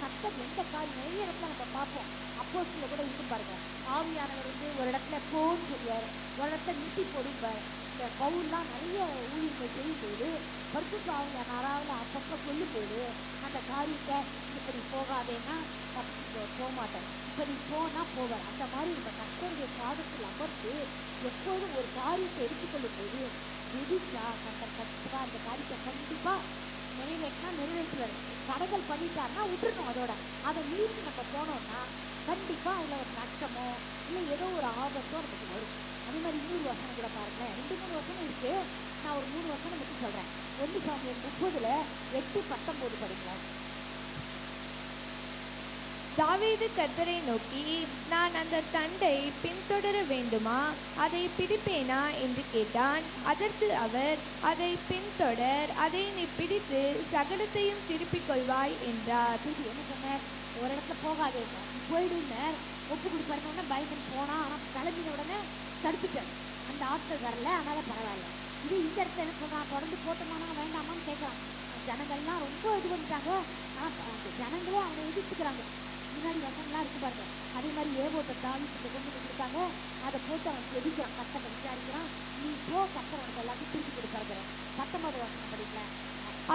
[SPEAKER 1] கர்த்தர் எந்த காரியம் நிறைய இடத்துல நம்ம பார்ப்போம். அப்போஸ்தலர்ல கூட இருக்கும் பாருங்க, ஆவியானவர் வந்து ஒரு இடத்துல போன்னு சொல்லுவார், ஒரு இடத்துல நிறுத்தி போடுவார். இந்த பவுல்லாம் நிறைய ஊழியர்கள் செய்யும்போது பரிசுத்த ஆவியானவரால் அப்பப்போ சொல்லும்போது அந்த காரியத்தை இப்படி போகாதேன்னா தப்பிச்சு போக மாட்டேன், இப்படி போனால் போவார். அந்த மாதிரி இந்த கர்த்தருடைய பாதத்தில் அமர்ந்து எப்போதும் ஒரு காரியத்தை எடுத்துக்கொள்ளும் போது விதிச்சா கர்த்தர் கண்டிப்பாக அந்த காரியத்தை கண்டிப்பாக நிறைவேற்றினா நிறைவேற்றுவார். தடைகள் பண்ணிட்டாருன்னா விட்டுருணும், அதோட அதை மீறி நம்ம போனோம்னா கண்டிப்பாக அதில் ஒரு நஷ்டமோ இல்லை ஏதோ ஒரு ஆபத்தோ நமக்கு வரும். அதே மாதிரி இன்னொரு வசனம் கூட பாருங்களேன், 2 3 வசனம் இருக்கு. நான் ஒரு 3 வசனம் மட்டும் சொல்கிறேன். 1 சாமுவேல் 30 8 19 படிங்க.
[SPEAKER 3] தாவீது கர்த்தரை நோக்கி, நான் அந்த தண்டை பின்தொடர வேண்டுமா, அதை பிடிப்பேனா என்று கேட்டான். அதற்கு அவர், அதை பின்தொடர், அதை நீ பிடித்து சகலத்தையும் திருப்பிக் கொள்வாய் என்றார்.
[SPEAKER 1] திருப்பி என்ன சொன்னார்? ஒரு இடத்துல போகாதே, நீ போயிடுனார். ஒப்பு கொடுப்பாருன்னு பயந்து போனா, ஆனால் கிளம்பின உடனே தடுத்துட்டார். அந்த ஆட்கள் வரல, அதனால பரவாயில்ல. இது இந்த இடத்துல என்ன சொல்றான்? தொடர்ந்து போட்டோமானா வேண்டாமான்னு கேட்கறான். ஜனங்கள்லாம் ரொம்ப இது பண்ணிட்டாங்க. ஆனால் ஜனங்களே அவனை எதிர்த்துக்கிறாங்க. முன்னாடி வசனம்லாம் இருக்கு பாருங்க. அதே மாதிரி ஏவோட்டை தாவிட்டு கொண்டு வந்து கொடுத்தாங்க. அதை போட்டு அவன் எதிர்க்கிறான், கத்தரை விசாரிக்கிறான். நீ போ, கத்தரை உனக்கு எல்லாத்தையும் திருப்பி கொடுப்பாருக்கிறேன். 19 வசனம் படிக்கல.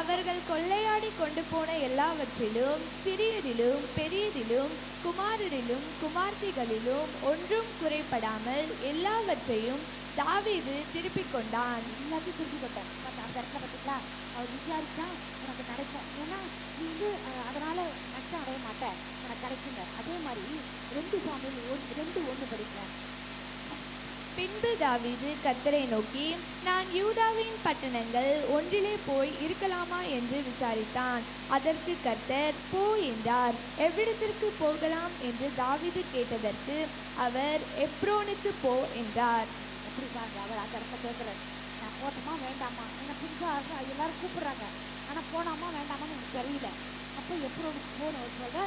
[SPEAKER 3] அவர்கள் கொள்ளையாடி கொண்டு போன எல்லாவற்றிலும், சிறியதிலும் பெரியதிலும், குமாரரிலும் குமார்த்திகளிலும் ஒன்றும் குறைபடாமல் எல்லாவற்றையும் தாவீது திருப்பிக் கொண்டான்.
[SPEAKER 1] எல்லாத்தையும் திருப்பி கொண்டான். அந்த இடத்துல பார்த்தீங்களா, அவர் விசாரிச்சா உனக்கு கிடைக்கும். ஏன்னா நீ அதனால நஷ்டம் அடைய மாட்டேன், உனக்கு கிடைக்குங்க. அதே மாதிரி 2 சாமுவேல் 2:1 படிக்கிறேன்.
[SPEAKER 3] பின்பு தாவீது கர்த்தரை நோக்கி, நான் யூதாவின் பட்டணங்கள் ஒன்றிலே போய் இருக்கலாமா என்று விசாரித்தான். அதற்கு கர்த்தர், போ என்றார். எவ்விடத்திற்கு போகலாம் என்று தாவீது கேட்டதற்கு அவர், எப்ரோனுக்கு போ என்றார்.
[SPEAKER 1] எப்படி பாருங்க, அவர் அந்த இடத்த கேட்குறாரு, நான் போட்டோமா வேண்டாமா, என்ன புதுசாக எல்லாரும் கூப்பிடுறாங்க, ஆனால் போனாமா வேண்டாமான்னு எனக்கு தெரியல. அப்போ எப்ரோனுக்கு போகணும் சொல்ற.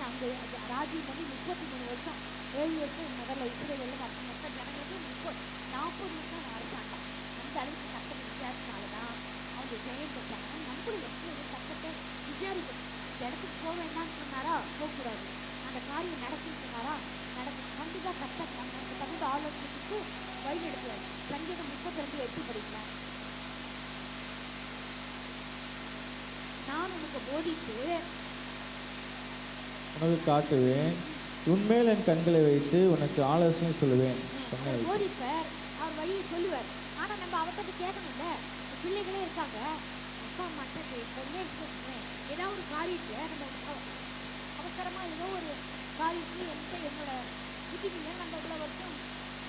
[SPEAKER 1] அங்கே ராஜ்யம் 33 வருஷம், 7 வருஷம் முதல்ல இஸ்ரேலில் மற்ற ஜனங்களுக்கு 40 வருஷம் அரசாங்கம். அந்த அளவுக்கு கட்டத்தை விசாரிச்சால்தான் அவங்க ஜெயம் பெற்றாங்க. நம்மளும் எப்படி கட்டத்தை விசாரிக்கணும். இந்த இடத்துக்கு போக வேண்டாம்னு சொன்னாரா, போகக்கூடாது. அந்த காரியம் நடக்குன்னு சொன்னாரா, நடக்கும். கண்டிப்பாக கட்ட நமக்கு தகுந்த ஆலோசனைக்கு வழி எடுக்கிறார். சங்கீதம் 32:8 படிக்கலாம். நான் உனக்கு போதித்து
[SPEAKER 2] உனக்கு காட்டுவேன், உன்மேல் என் கண்களை வைத்து உனக்கு ஆலோசனை சொல்லுவேன்.
[SPEAKER 1] போதிப்பார், அவர் வழியை சொல்லுவார். ஆனால் நம்ம அவர்கிட்ட கேட்கணும்ல. பிள்ளைகளே இருக்காங்க, அப்பா அம்மாட்ட பொண்ணே இருக்கேன், ஏதாவது ஒரு காரியத்தை நம்ம அவசரமாக ஏதோ ஒரு காரியத்துக்கு என்னோட புத்திமையை நம்ம இவ்வளோ வருஷம்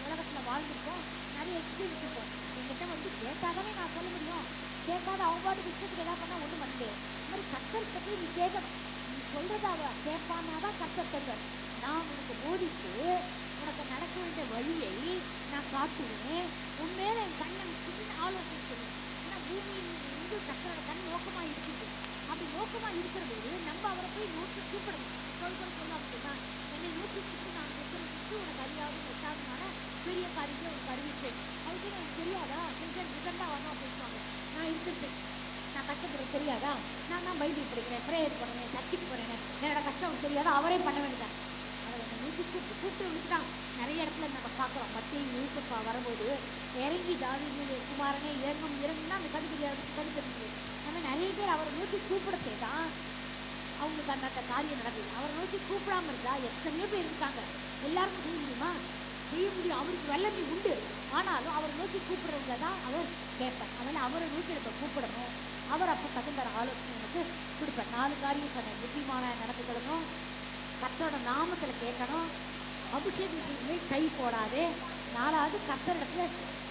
[SPEAKER 1] உலகத்தில் வாழ்ந்துருக்கோம், நிறைய எக்ஸ்பீரியன்ஸ் இருக்கும். என்கிட்ட வந்து கேட்டாதானே நான் சொல்ல முடியும். கேட்காத அவங்க பாட்டுக்கு விஷயத்துக்கு எதாவது பண்ணால் ஒன்றும் பண்ணல. இந்த மாதிரி கர்த்தர் பற்றி நீ கேட்கணும். நீ சொல்கிறத அவ கேட்பானாதான் கர்த்தர் தருவார். நான் உனக்கு போதித்து உனக்கு நடக்க வேண்டிய வழியை நான் காட்டுவேன். உண்மையில என் கண்ணை சின்ன ஆலோசனை சொல்லுவேன். ஏன்னா பூமியில் வந்து கர்த்தரோட கண் நோக்கமாக இருக்குது. அப்படி நோக்கமாக இருக்கிறது நம்ம அவரை போய் நோக்கி கூப்பிடணும். சொல்ல அப்படின்னா, என்னை நோக்கி கூப்பிட்டு நான் கூப்பிட்டு உனக்கு அறியாவது எட்டாவதுனால பெரிய காரியத்தை உனக்கு அறிவிப்பேன். அதுக்கு எனக்கு தெரியாதா, செஞ்சு ரிசல்ட்டாக வரணும் அப்படின்னு நான் இருந்திருப்பேன். நான் கஷ்டப்படுறது தெரியாதா, நான் தான் பைபிள் படிக்கிறேன், ப்ரேயர் பண்ணுவேன், சர்ச்சுக்கு போகிறேன், என்னோட கஷ்டம் தெரியாதா, அவரே பண்ண வேண்டியதான். அதை நம்ம கூப்பிட்டு விட்டுதான். நிறைய இடத்துல நம்ம பார்க்குறோம். மத்திய யூசுப்பா வரும்போது இறங்கி தாவீது குமாரனே இறங்குன்னா அந்த கண் தெரியாது. நம்ம நிறைய பேர் அவரை நோக்கி கூப்பிடத்தே தான் அவங்களுக்கு அந்த காரியம் நடக்குது. அவரை நோக்கி கூப்பிடாம இருந்தா எத்தனையோ பேர் இருக்காங்க. எல்லாருக்கும் செய்ய முடியுமா? செய்ய முடியும். அவருக்கு வல்லமை உண்டு. ஆனாலும் அவரை நோக்கி கூப்பிடுறவங்க தான் அவர் கேட்பார். அதனால் அவரை நோக்கி நம்ம கூப்பிடணும். அவர் அப்போ தகுந்த ஆலோசனை எனக்கு கொடுப்பார். 4 காரியம் சொன்னேன். புத்திமான நடந்துக்கணும், கர்த்தரோட நாமத்தில் கேட்கணும், அபிஷேகத்தை கை போடாதே, 4வது கர்த்தரிடத்துல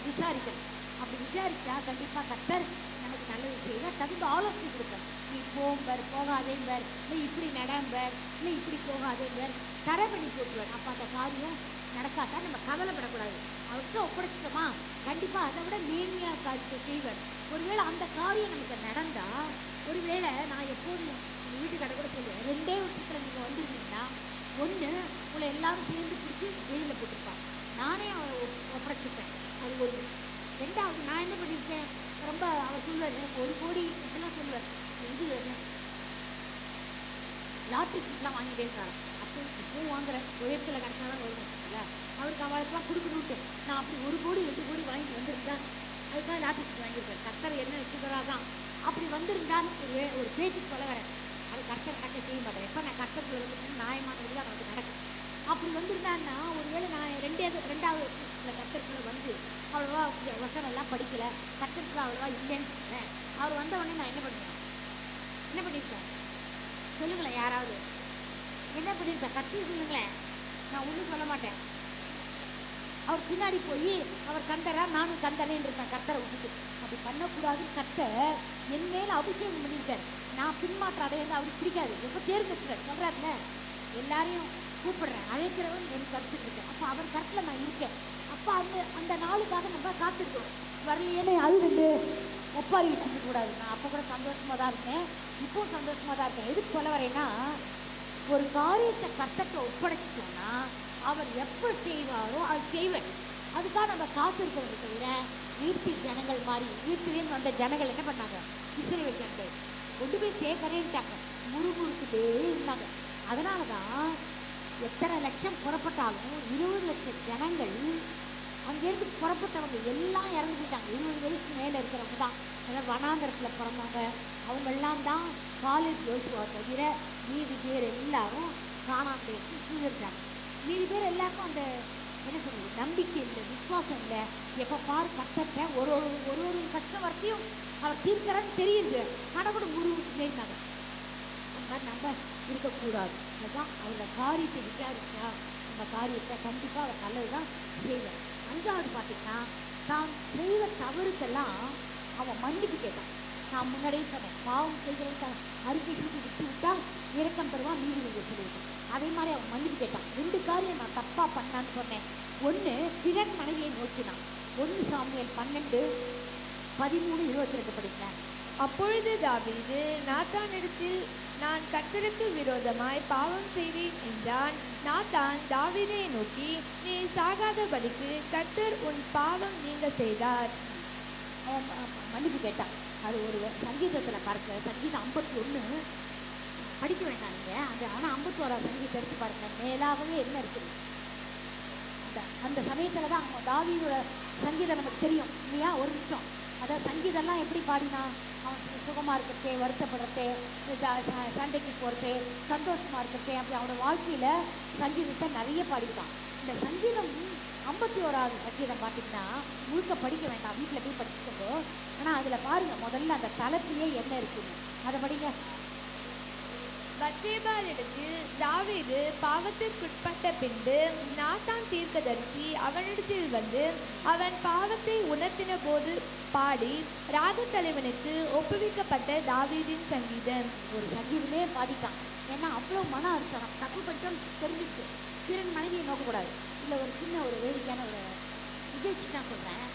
[SPEAKER 1] விசாரிக்கணும். அப்படி விசாரிச்சா கண்டிப்பாக கர்த்தர் நமக்கு நல்லது செய்ய தகுந்த ஆலோசனை கொடுப்பார். நீ போம்பர், போகாதேம்பர், இல்லை இப்படி நடம்பர், இல்லை இப்படி போகாதேம்பர், தடை பண்ணி போட்டுவார். அப்போ அந்த காரியம் நடக்காட்டா நம்ம கவலைப்படக்கூடாது. அவர்கிட்ட ஒப்படைச்சிட்டோமா கண்டிப்பாக அதை விட மேன்மையாக காரியத்தை செய்வார். ஒருவேளை அந்த காரியம் நமக்கு நடந்தா, ஒருவேளை நான் எப்போதும் எங்கள் வீட்டுக்கடை கூட சொல்லுவேன், 2 வருஷத்தில் நீங்கள் வந்துருந்தீங்கன்னா, 1 உங்களை எல்லாரும் சேர்ந்து பிடிச்சி ஜெயிலில் போட்டிருப்பான், நானே அவரை ஒப்படைச்சிப்பேன். அது 1. 2வது நான் என்ன பண்ணியிருக்கேன், ரொம்ப அவர் சொல்லுவார், எனக்கு 1 கோடி இப்படிலாம் சொல்லுவார். இது லாட்ரி சீட்லாம் வாங்கிட்டே இருக்காரு. அப்போ இப்போவும் வாங்குறேன், உயரத்தில் கிடச்சாதான் வருவேன் இல்லை, அவருக்கு அவளுக்குலாம் கொடுக்கணுன்ட்டு நான் அப்படி 1 கோடி 2 கோடி வாங்கிட்டு வந்திருந்தேன். அதுக்காக லாட்ரி சீட் வாங்கியிருக்கேன். கர்த்தர் என்ன வச்சுக்கிறா தான் அப்படி வந்திருந்தான்னு ஒரு பேச்சுக்கு சொல்ல வரேன். அது கர்த்தர் நடக்க செய்ய மாட்டேன். எப்போ நான் கர்த்தர் வந்துட்டு நியாயமானது தான் நமக்கு நடக்கும். அப்படி வந்திருந்தான்னா ஒருவேளை நான் 2வது வருஷத்தில் கர்த்தருக்குள்ளே வந்து அவ்வளோவா வசனம்லாம் படிக்கலை, கர்த்தருக்குள்ள அவ்வளோவா இல்லைன்னு சொன்னேன். அவர் வந்த உடனே நான் என்ன பண்ணுவேன், என்ன பண்ணியிருக்கேன் சொல்லுங்களேன், யாராவது என்ன பண்ணியிருப்பேன், கத்தி சொல்லுங்களேன். நான் ஒன்றும் சொல்ல மாட்டேன். அவர் பின்னாடி போய் அவர் கண்டரா நானும் கண்டனேன்னு இருப்பேன் கர்த்தரை விட்டுட்டு. அப்படி பண்ணக்கூடாது. கர்த்தர் என் மேலே அபிஷேகம் பண்ணியிருக்கார். நான் பின்மாற்ற அடையாது, அவருக்கு பிடிக்காது. எப்போ தேர்ந்தெடுக்கிறார் சொல்கிறாருல, எல்லாரையும் கூப்பிடுறேன், அழைக்கிறவன் என் கருத்துட்டு இருக்கேன். அப்போ அவர் கருத்தில் நான் இருக்கேன். அப்போ அந்த நாளுக்காக நம்ம காத்திருக்கோம். வரலையேன்னு அழுதுட்டு ஒப்பாரி வச்சுக்க கூடாது. நான் அப்போ கூட சந்தோஷமாக தான் இருக்கேன், இப்போவும் சந்தோஷமாக தான் இருக்கேன். எதுக்கு சொல்ல வரேன்னா, ஒரு காரியத்தை கர்த்தர்ட்ட ஒப்படைச்சிட்டோம்னா அவர் எப்போ செய்வாரோ அது செய்வேன். அதுக்காக நம்ம காத்திருக்கிறத தவிர ஈர்த்தி ஜனங்கள் மாதிரி ஈர்த்திலேருந்து வந்த ஜனங்கள் என்ன பண்ணாங்க, இஸ்ரவேல் ஜனங்கள் கொண்டு போய் சேர்க்கறேன்ட்டாங்க, முறுமுறுத்துட்டே இருந்தாங்க. அதனால தான் எத்தனை லட்சம் புறப்பட்டாலும் 20 லட்சம் ஜனங்கள் அங்கேருந்து புறப்பட்டவங்க எல்லாம் இறந்து போயிட்டாங்க. 20 வயசுக்கு மேலே இருக்கிறவங்க தான், அதாவது வனாந்தரத்தில் பிறந்தவங்க, அவங்கெல்லாம் தான் காலேஜ் யோசுவா தவிர மீதி பேர் எல்லாரும் காணாமல் போயிட்டு சீர்ச்சாங்க. மீதி பேர் எல்லாருக்கும் அந்த என்ன சொல்றது, நம்பிக்கை இல்லை, விசுவாசம் இல்லை. எப்போ பாரு கஷ்டத்தை ஒரு கஷ்டம் வரைக்கும் அவர் தீர்க்கிறான்னு தெரியுது, ஆனால் கூட முருகே இருந்தாங்க. அந்த மாதிரி நம்ம இருக்கக்கூடாது. அதுதான் அவரோட காரியத்தை விசாரிச்சா நம்ம காரியத்தை கண்டிப்பாக அவர் நல்லது தான் செய்வார். 5வது பார்த்தீங்கன்னா, தான் செய்த தவறுக்கெல்லாம் அவன் மன்னிப்பு கேட்டான். நான் முன்னாடியே சொன்னேன், பாவம் செய்கிறவங்க அறிக்கை செய்து விட்டு விட்டா இரக்கம் பெறுவான், நீதிபதி சொல்லியிருக்கேன். அதே மாதிரி அவன் மன்னிப்பு கேட்டான். 2 காரியம் நான் தப்பாக பண்ணான்னு சொன்னேன். ஒன்று, பிறன் மனைவியை நோக்கினான். 1 சாமுவேல் 12:13-22 படிக்கிறேன்.
[SPEAKER 3] அப்பொழுது தாவீது நாத்தானிடத்தில், நான் கர்த்தருக்கு விரோதமாய் பாவம் செய்தேன் என்றான். நாத்தான் தாவீதை நோக்கி, நீ சாகாதபடிக்கு கர்த்தர் உன் பாவம் நீங்க செய்தார்.
[SPEAKER 1] அவன் மன்னிப்பு கேட்டான். அது ஒரு சங்கீதத்தில் பார்க்க, சங்கீதம் 51 படிக்க வேண்டாம் நீங்கள் அது. ஆனால் 51ஆம் சங்கீதத்தை எடுத்து பாருங்க, மேலாகவே என்ன இருக்குது. அந்த சமயத்தில் தான் அவன் தாவீதோட சங்கீதம் நமக்கு தெரியும் இல்லையா. ஒரு நிமிஷம், அதாவது சங்கீதம்லாம் எப்படி பாடினா, அவன் சுகமாக இருக்கிறதே, வருத்தப்படுறதே, சண்டைக்கு போகிறதே, சந்தோஷமாக இருக்கிறதே, அப்படி அவனோட வாழ்க்கையில் சங்கீதத்தை நிறைய பாடிட்டான். இந்த சங்கீதம் 51ஆவது சங்கீதம் பார்த்தீங்கன்னா முழுக்க படிக்க வேண்டாம், வீட்டில் போய் படிச்சுக்கோங்க. ஆனால் அதில் பாருங்கள், முதல்ல அந்த தலைப்பிலே என்ன இருக்குன்னு அதை படிங்க.
[SPEAKER 3] பத்சேபாளிடத்தில் தாவீது பாவத்திற்குட்பட்ட பின்பு நாத்தான் தீர்க்கதரிசி அவனிடத்தில் வந்து அவன் பாவத்தை உணர்த்தின போது பாடி ராக தலைவனுக்கு ஒப்புவிக்கப்பட்ட தாவீதின் சங்கீதம்.
[SPEAKER 1] ஒரு சங்கீதமே பாடிட்டான். ஏன்னா அவ்வளோ மன அர்த்தம். தப்பு பண்ணிட்டோம் தெரிஞ்சிச்சு. பிறன் மனைவியை நோக்கக்கூடாது. இல்லை ஒரு சின்ன ஒரு வேடிக்கையான ஒரு நிகழ்ச்சி தான் சொல்கிறேன்,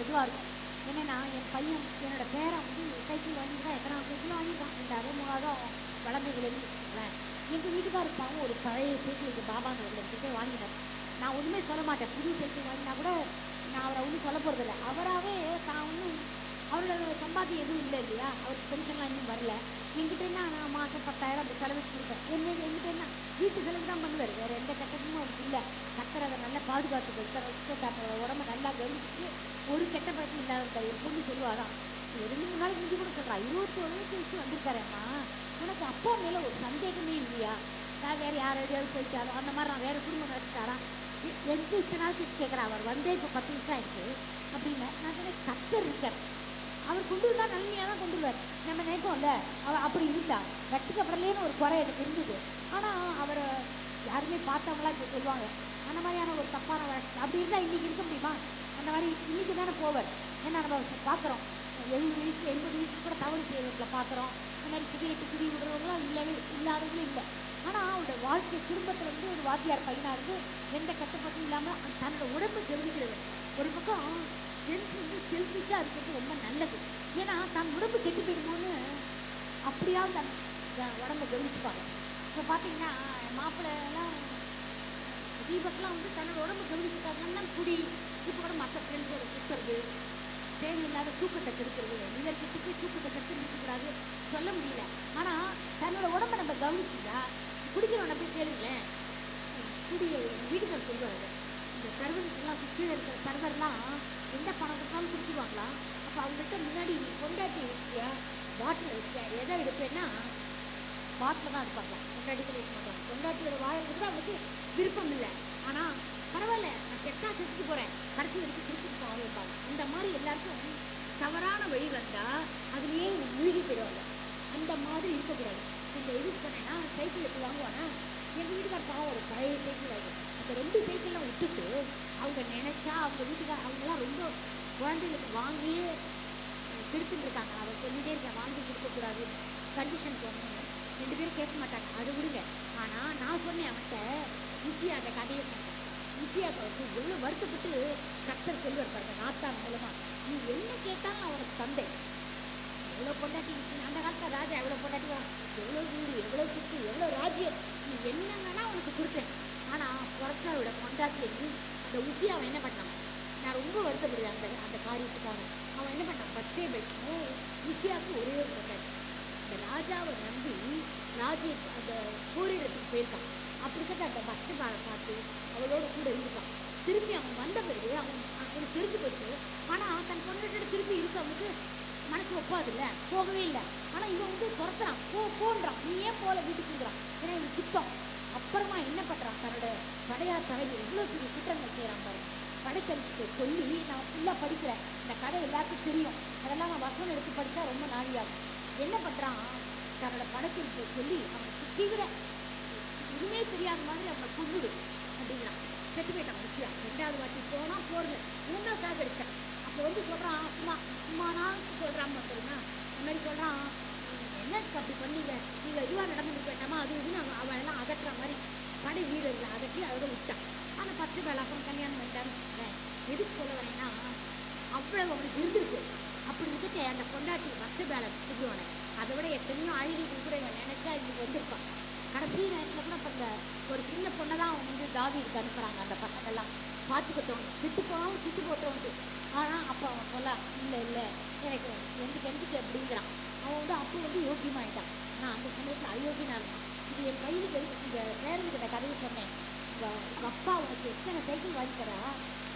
[SPEAKER 1] இதுவாக இருக்கும். என்னென்னா, என் பையன் என்னோட பேரன் சைக்கிள் வாங்கிட்டு எத்தனாவது சைக்கிளும் வாங்கிட்டான். 2 3வது அவன் வளர்ந்துகளேன்னு வச்சுக்கோங்களேன். எங்கள் வீட்டுக்காரர் பாவம் ஒரு பழைய சைக்கிள் இது பாபாங்க கிட்டே வாங்கினார். நான் ஒன்றுமே சொல்ல மாட்டேன். புது சைக்கிள் வாங்கினா கூட நான் அவரை ஒன்றும் சொல்ல போகிறதில்ல. அவராகவே தான் ஒன்றும் அவரோட சம்பாத்தியம் எதுவும் இல்லை இல்லையா, அவருக்கு பென்ஷன்லாம் இன்னும் வரல. என்கிட்ட என்ன, நான் மாதம் 10,000 அப்படி செலவுக்கு கொடுப்பேன். என்கிட்ட என்ன வீட்டு செலவு தான் பண்ணுவார், வேறு எந்த கட்டமும் அவருக்கு இல்லை. கத்தர் அதை நல்லா பாதுகாத்து வச்சுட்டு அவரோட உடம்பை நல்லா கவனிச்சுட்டு ஒரு கெட்ட பழக்கம் இல்லாத ஒரு பொண்ணு சொல்லுவாதான். 2-3 நாளைக்கு முந்தி கூட சொல்கிறா, 21 வயசு வந்திருக்காரம்மா, உனக்கு அப்பா மேலே ஒரு சந்தேகமே இல்லையா, நான் வேறு யாரையாவது போயிட்டாரோ அந்த மாதிரி, நான் வேறு குடும்பம் நடத்திட்டாரா, எனக்கு இத்தனை நாள் வச்சு கேட்குறேன். அவர் வந்தே இப்போ 10 நிமிஷம் ஆயிடுச்சு அப்படின்னு. நான் சொன்னேன், கத்தர் இருக்கார், அவர் கொண்டு வந்தால் நன்மையாக தான் கொண்டு வருவார். நம்ம நினைப்போம்ல, அவர் அப்படி இருந்தா வச்சுக்கப்படுறலேன்னு ஒரு குறை எனக்கு இருந்தது. ஆனால் அவரை யாருமே பார்த்தவங்களாம் இப்போ சொல்லுவாங்க, அந்த மாதிரியான ஒரு தப்பான வழக்கு அப்படி இருந்தால் இன்றைக்கி இருக்க முடியுமா? அந்த மாதிரி இன்றைக்கி தானே போவார். ஏன்னா நம்ம பார்க்குறோம் 70 வயசு 80 வயசு கூட தவறு செய்வங்களை பார்க்குறோம். இந்த மாதிரி சிகரெட்டு குடி விடுறவங்களாம் இல்லாதவங்களும் இல்லை. ஆனால் அவரோட வாழ்க்கை குடும்பத்தில் வந்து ஒரு வாத்தியார் பையனாக இருந்து எந்த கட்டுப்பாட்டும் இல்லாமல் தன்னோட உடம்பு கவனிக்கிறது. ஒரு பக்கம் ஜென்ஸ் வந்து செல்ஃபிஷாக இருக்கிறது ரொம்ப நல்லது. ஏன்னா தன் உடம்பு கெட்டு போயிடுமோன்னு அப்படியாவது தன் உடம்பை கவனிச்சுப்பாங்க. இப்போ பார்த்தீங்கன்னா மாப்பிள்ளைலாம் தீபக்கெலாம் வந்து தன்னோட உடம்பு கவனிச்சுட்டாங்கன்னா குடி, இப்போ கூட மற்ற ஃப்ரெண்ட்ஸோட சுற்றுறது, தேவையில்லாத தூக்கத்தை கெடுக்கிறது. இதற்கு தூக்கத்தை கெடுத்து நிற்கக்கூடாது சொல்ல முடியல. ஆனால் தன்னோட உடம்பை நம்ம கவனிச்சுட்டா, குடிக்கிறவனை போய் கேளுங்களேன். வீட்டுக்காரர் சொல்லுவார், இந்த சர்வருக்கெல்லாம் கீழே இருக்கிற சர்வர்லாம் எந்த பணம் கொடுத்தாலும் குடிச்சிடுவாங்களா? அப்போ அவங்கள்ட்ட முன்னாடி கொண்டாட்டி வச்சியா, பாட்டில் வச்சியா, எதை எடுப்பேன்னா பாட்டில் தான் இருப்பாங்க, கொண்டாட்டிகள் வைக்க மாட்டாங்க. கொண்டாட்டியோட வாழ்றது கூட அவங்களுக்கு விருப்பம் இல்லை. ஆனால் பரவாயில்ல, நான் கெட்டா செத்துட்டு போகிறேன், கடைசி வரைக்கும் குடிச்சிட்டு போவாங்க. அந்த மாதிரி எல்லாருக்கும் தவறான வழி வந்தால் அதுலேயே மூழ்கி போயிடுவாங்க. அந்த மாதிரி இருக்கக்கூடாது. இந்த எதுக்கு சொன்னேன்னா, சைக்கிள் எப்படி வாங்குவானா, எங்கள் வீட்டுக்கார பாவம் ஒரு பழைய சைக்கிள் வாங்கி அந்த 2 சைக்கிள்லாம் விட்டுட்டு அவங்க நினச்சா அவங்க வீட்டுக்கார அவங்களாம் ரொம்ப குழந்தைகளுக்கு வாங்கி கெடுத்துட்டு இருக்காங்க. அதை சொல்லிகிட்டே இருக்கேன், வாங்கி கொடுக்கக்கூடாது, கண்டிஷன் போகணும். 2 பேரும் கேட்க மாட்டாங்க, அது விடுங்க. ஆனால் நான் சொன்னேன் அவன்கிட்ட, ஈஸியாக அந்த கதையை சொன்னேன். ஈஸியாக வந்து எவ்வளோ வருத்தப்பட்டு கர்த்தர் சொல்லுவார் பாருங்க நாத்தான் மூலமாக, நீ என்ன கேட்டாலும் அவனுக்கு தந்தை. எவ்வளோ பொண்டாட்டி அந்த காலத்தில் ராஜா எவ்வளோ பொண்டாட்டி, எவ்வளோ வீடு, எவ்வளோ சுற்று, எவ்வளோ ராஜ்யம், நீ என்ன வேணா உனக்கு கொடுத்தேன். ஆனால் புறத்தாரோட பொண்டாட்டி அந்த உசி அவன் என்ன பண்ணான், நான் ரொம்ப வருத்தப்படுறேன் அந்த அந்த காரியத்துக்காக. அவன் என்ன பண்ணான், பத்சேபைக்கும் உசியாவுக்கு ஒரே ஒரு பொண்டாட்டி. அந்த ராஜாவை நம்பி ராஜ்ய அந்த போரிடத்துக்கு போயிருக்கான். அப்படிப்பட்ட அந்த பத்சேபாவை பார்த்து அவளோட கூட இருக்கான். திருப்பி அவன் வந்த பிறகு அவனுக்கு தெரிஞ்சு போச்சு. ஆனால் தன் பொண்ணு திருப்பி இருக்க அவனுக்கு மனசு ஒப்பாது இல்லை, போகவே இல்லை. ஆனால் இவன் வந்து துரத்துறான், போன்றான், நீ ஏன் போல வீட்டுக்குங்கிறான், ஏன்னா இவன் குத்தம். அப்புறமா என்ன பண்ணுறான், தன்னோட படையார் தலைவர் எவ்வளோ பெரிய குற்றங்கள் செய்கிறான் பாருங்க. படைத்தலுக்கு சொல்லி நான் ஃபுல்லாக படிக்கிறேன், இந்த கதை எல்லாருக்கும் தெரியும், அதெல்லாம் நான் வசனம் எடுத்து படித்தா ரொம்ப நாளியாகும். என்ன பண்ணுறான், தன்னோட படைத்தலுக்கு சொல்லி அவனுக்கு தீவிர எதுவுமே தெரியாத மாதிரி அவனை கொண்டுடு அப்படிங்கிறான். செத்து போயிட்டான் ருசியா. 2வது வாட்டி போனால் போருங்க, 3வது சாகடிச்சான். அப்போ வந்து சொல்கிறான், சும்மானா சொல்கிறான் தெரியுமா, அந்த மாதிரி சொல்கிறான், என்ன அப்படி பண்ணீங்க, நீங்கள் இதுவாக நடந்துட்டு போயிட்டாமா அது இதுன்னு அவன் எல்லாம் அகற்றுற மாதிரி படை வீரர்களை அகற்றி அதோட விட்டான். ஆனால் 10 பேர் அப்புறம் கல்யாணம் பண்ணிட்டான்னு வச்சுக்கேன். எதுக்கு சொல்ல வரேன்னா, அவ்வளோ அவனுக்கு இருந்திருக்கு. அப்படி இருந்துட்டு அந்த பொண்டாட்டி 10 பேரை திட்டுவானே, அதை விட எத்தனையோ அழகிகள் கூட இவன் நினைச்சா இவனுக்கு வந்திருப்பான். கடைசி நேரத்தில் கூட இப்போ ஒரு சின்ன பொண்ணை தான் அவன் வந்து தாவீதுக்கு அனுப்புகிறாங்க. அந்த பசங்கள்லாம் பார்த்துக்கிட்டவங்க, திட்டு போனவங்க திட்டு போட்டவங்க. ஆனால் அப்போ அவன் சொல்ல, இல்லை எனக்கு எனக்கு அப்படிங்கிறான். அவன் வந்து அப்போ வந்து யோக்கியமாயிட்டான். ஆனால் அந்த சமயத்தில் அயோக்கியனாக இருந்தான். இது என் கையில் இந்த பேரனுக்கிட்ட கதையை சொன்னேன். உங்கள் அப்பா உனக்கு எத்தனை சைக்கிள் வாங்கி தரா,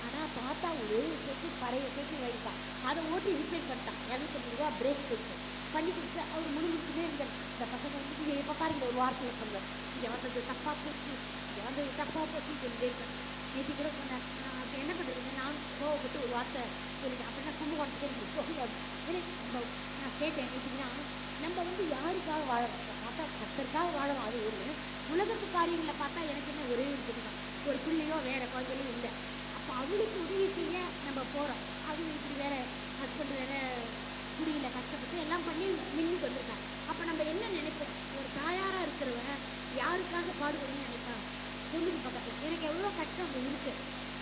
[SPEAKER 1] ஆனால் தாத்தா ஒரு சைக்கிள் பழைய சைக்கிள் வாங்கிட்டான், அதை ஓட்டி ரிப்பேர் பண்ணிட்டான். 250 ரூபா பிரேக் போயிட்டு பண்ணி கொடுத்து அவர் முழுமுழுக்குமே இருந்தார். இந்த பசங்க வந்து இங்கே எப்போ பாருங்க ஒரு வார்த்தையை சொல்லுவார், இங்கே வந்தது தப்பாக போச்சு, இங்கே வந்தது தப்பாக போச்சுன்னு சொல்லிட்டே இருக்கேன். நேற்று கூட சொன்னேன், நான் அப்போ என்ன பண்ணுறதுங்க, நான் கோவப்பட்டு ஒரு வார்த்தை சொல்லிட்டேன். அப்படின்னா கும்பகோணத்துக்கு எனக்கு போகாது. நான் கேட்டேன் நேற்றுக்குன்னா, நம்ம வந்து யாருக்காக வாழறோம் பார்த்தா கர்த்தருக்காக வாழறோம். அது ஒரு உலகத்து காரியங்களை பார்த்தா எனக்கு என்ன ஒரே இருக்குதுதான், ஒரு பிள்ளையோ வேற குழந்தையோ இல்லை. அப்போ அவளுக்கு உதவி செய்ய நம்ம போகிறோம். அது இப்படி வேற ஹஸ்பண்ட் வேற குடியில் கஷ்டப்பட்டு எல்லாம் பண்ணி மின்னுக்கு வந்திருக்காங்க. அப்போ நம்ம என்ன நினைப்போம், ஒரு தாயாராக இருக்கிறவங்க யாருக்காக பாடுபடணும்னு நினைப்பாங்க. பொண்ணுக்கு பக்கத்தில் எனக்கு எவ்வளோ கஷ்டம் அங்கே இருக்குது,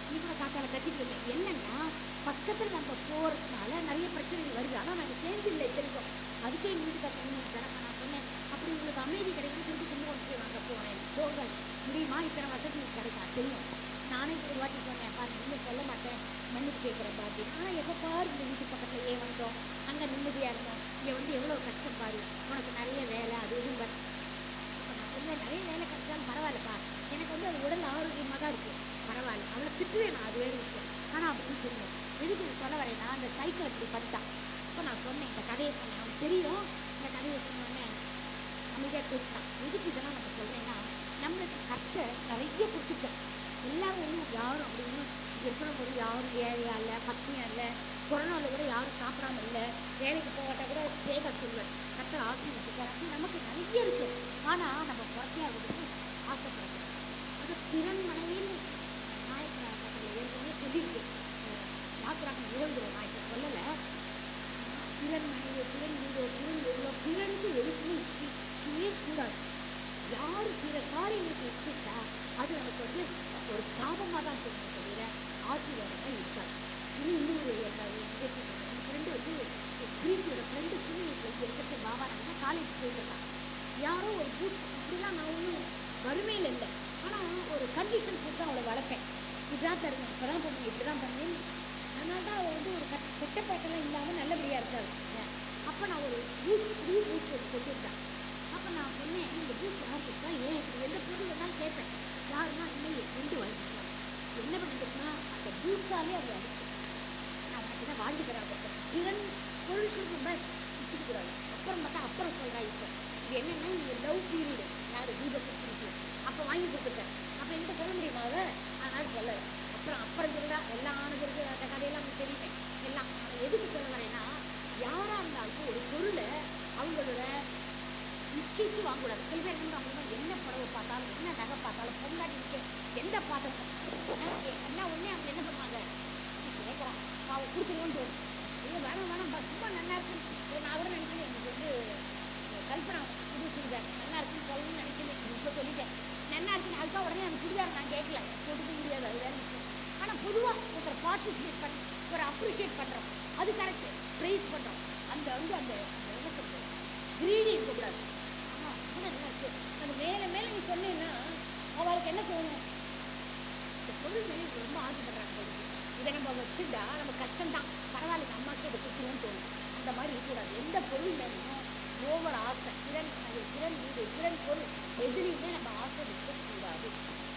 [SPEAKER 1] நீ கூட காத்தால கட்டிட்டு இருக்கேன். என்னன்னா பக்கத்தில் நம்ம போகிறதுனால நிறைய பிரச்சனைகள் வருது. ஆனால் நாங்கள் சேர்ந்து இல்லை தெரியும். அதுக்கே எங்கள் வீட்டுக்கார பொண்ணு தரப்ப நான் சொன்னேன், அப்படி உங்களுக்கு அமைதி கிடைக்கும் திருப்பி கொண்டு கொண்டு வாங்க போனேன். போங்கள் முடியுமா, இத்தனை வசதி கிடைக்கும் தெரியும். நானே ஒரு வாட்டி சொன்னேன், பாரு இன்னும் சொல்ல மாட்டேன், மன்னிப்பு கேட்குறேன் பாட்டி. ஆனால் எப்போ பாரு இந்த வீட்டு பக்கத்தில் ஏன் வந்தோம், அங்கே நிம்மதியாக இருந்தோம், இங்கே வந்து எவ்வளோ கஷ்டம் பாரு, உனக்கு நிறைய வேலை அது எதுவும் அப்போ நான் சொன்னேன், நிறைய வேலை கிடைச்சாலும் பரவாயில்லப்பா, எனக்கு வந்து அது உடல் ஆரோக்கியமாக தான் இருக்குது, பரவாயில்ல. அவளை திட்டுவேன் நான், அது வேறு விஷயம். ஆனால் அப்படின்னு சொல்லுவேன். எதுக்கு சொல்ல வரேன்னா, அந்த சைக்கிள் இப்படி பண்ணிட்டான். அப்போ நான் சொன்னேன், இந்த கதையை சொன்னேன், அவனுக்கு தெரியும். இந்த கதையை சொன்னோடனே அமைதியாக கேட்டுட்டான். எதுக்கு இதெல்லாம் நம்ம சொல்கிறேன்னா, நம்மளுக்கு கர்த்தர் நிறைய கொடுத்துட்டேன். எல்லாரும் ஒன்றும் யாரும் அப்படின்னு இங்கே இருக்கிறவங்க யாரும் ஏழையா இல்லை, பத்னியாக இல்லை, கொரோனாவில் கூட யாரும் சாப்பிடாம இல்லை, வேலைக்கு போகாட்டா கூட சேகர் சொல்லுவேன், கர்த்தர் ஆசீர்வதிக்கிறார். அப்படி நமக்கு நிறைய இருக்குது. ஆனால் நம்ம குறைச்சியாக இருக்கிறது ஆசைப்படுறது. அது திறன் மனைவின்னு நாயக்கராகத்தில் ஏற்கனவே சொல்லியிருக்கேன். நாக்கராக நிகழ்கிறோம், நான் இப்போ சொல்லலை. திறன் மனைவி, திறன் வீடோ, திறன் எவ்வளோ, திறனுக்கு எதுக்குமே இச்சையே கூடாது. யார் பிற காரியங்களுக்கு வச்சுட்டா அது நமக்கு வந்து ஒரு சாபமாக தான் தெரியும், தவிர ஆசீர்வாதமாக இருக்காது. இன்னும் ஒரு நிகழ்ச்சி என் ஃப்ரெண்டு வந்து கிரீஸோட ஃப்ரெண்டு சின்ன வயசுல இருக்கிற பாபா நாங்கள் காலேஜ் போயிருக்காங்க. யாரோ ஒரு பூட்ஸ் இப்படிலாம் நான் ஒன்றும் வறுமையில் இல்லை, ஆனால் ஒரு கண்டிஷன் போட்டு தான் அவளை வளர்ப்பேன். இப்படிதான் தருவேன், இப்போ தான் பண்ணுவேன், இப்படி தான் பண்ணுவேன். அதனால தான் அவள் வந்து ஒரு கெட்ட பேட்டெல்லாம் இல்லாமல் நல்லபடியாக இருக்காது. அப்போ நான் ஒரு பூட்ஸ் புது பூட்ஸ் ஒரு கொட்டியிருந்தேன். அப்போ நான் சொன்னேன், இந்த பூட்ஸ் யார் கொடுத்தா, ஏன் இப்படி எந்த பொருள் வேணாலும் கேட்பேன். யாருன்னா இன்னும் 2 வாங்கிக்கலாம். என்ன பண்ணிட்டுனா அந்த பூட்ஸாலே அதை அடிச்சு நான் உனக்கு தான் வாழ்ந்துக்கிறாங்க. திறன் பொருட்களுக்கு ரொம்ப வச்சுக்கூடாது. அப்புறம் பார்த்தா அப்புறம் சொல்கிறா, இப்போ இது என்னென்னா இந்த லவ் பீரியடு யார் தீபத்துக்கு அப்போ வாங்கி கொடுத்துட்டேன். அப்போ என்கிட்ட சொல்ல முடியுமா அதை, அதனால் சொல்லலை. அப்புறம் சொல்கிறா, எல்லாம் ஆனதுக்கு அந்த கதையெல்லாம் நமக்கு தெரியுமே எல்லாம். எதுக்கு சொல்ல வரேன்னா, யாராக இருந்தாலும் ஒரு பொருளை அவங்களோட இச்சிச்சு வாங்கக்கூடாது. சில பேர் என்ன வாங்கணும், என்ன புடவை பார்த்தாலும் என்ன நகை பார்த்தாலும் பொண்டாட்டி நிற்க எந்த பாத்திரம் என்ன ஒன்றே அவங்க என்ன பண்ணுவாங்க, கேட்குறான் அவள் கொடுத்துருவோன்னு தோணும். ஐயோ வேணாம் சும்மா நல்லா இருக்குன்னு நான் கூட நினச்சேன். எனக்கு வந்து கல்பனா புது சுடிதார் நல்லா இருக்குன்னு சொல்லணும்னு நினச்சிருந்தேன். இப்போ சொல்லிட்டேன் நல்லா இருக்குன்னு. அதுக்காக உடனே அந்த சுடிதார் நான் கேட்கல, போட்டுக்க முடியாது, அது வேறு விஷயம். ஆனால் பொதுவாக ஒருத்தர் பார்ட்டிசிபேட் பண்ணி ஒரு அப்ரிஷியேட் பண்ணுறோம், அது கரெக்டு, ப்ரைஸ் பண்ணுறோம். அந்த வந்து அந்த என்ன சொல்கிறது, கிரீடி இருக்கக்கூடாது. ஆமாம் கூட நல்லா இருக்குது, அது மேலே மேலே நீ சொன்னேன்னா அவளுக்கு என்ன தோணும், இந்த பொருள் மேலே ரொம்ப ஆசைப்படுறாங்க பொழுது, இதை நம்ம வச்சுட்டா நம்ம கஷ்டம்தான், பரவாயில்ல நம்ம அம்மாக்கே இதை கொடுத்துருவோன்னு தோணும். அந்த மாதிரி இருக்கக்கூடாது. எந்த பொருள் மேலேயும் ஓவர் ஆசை, திறன் திறன் வீடு திறன் பொருள் எதுலையுமே நம்ம ஆசை வைக்கக்கூடாது.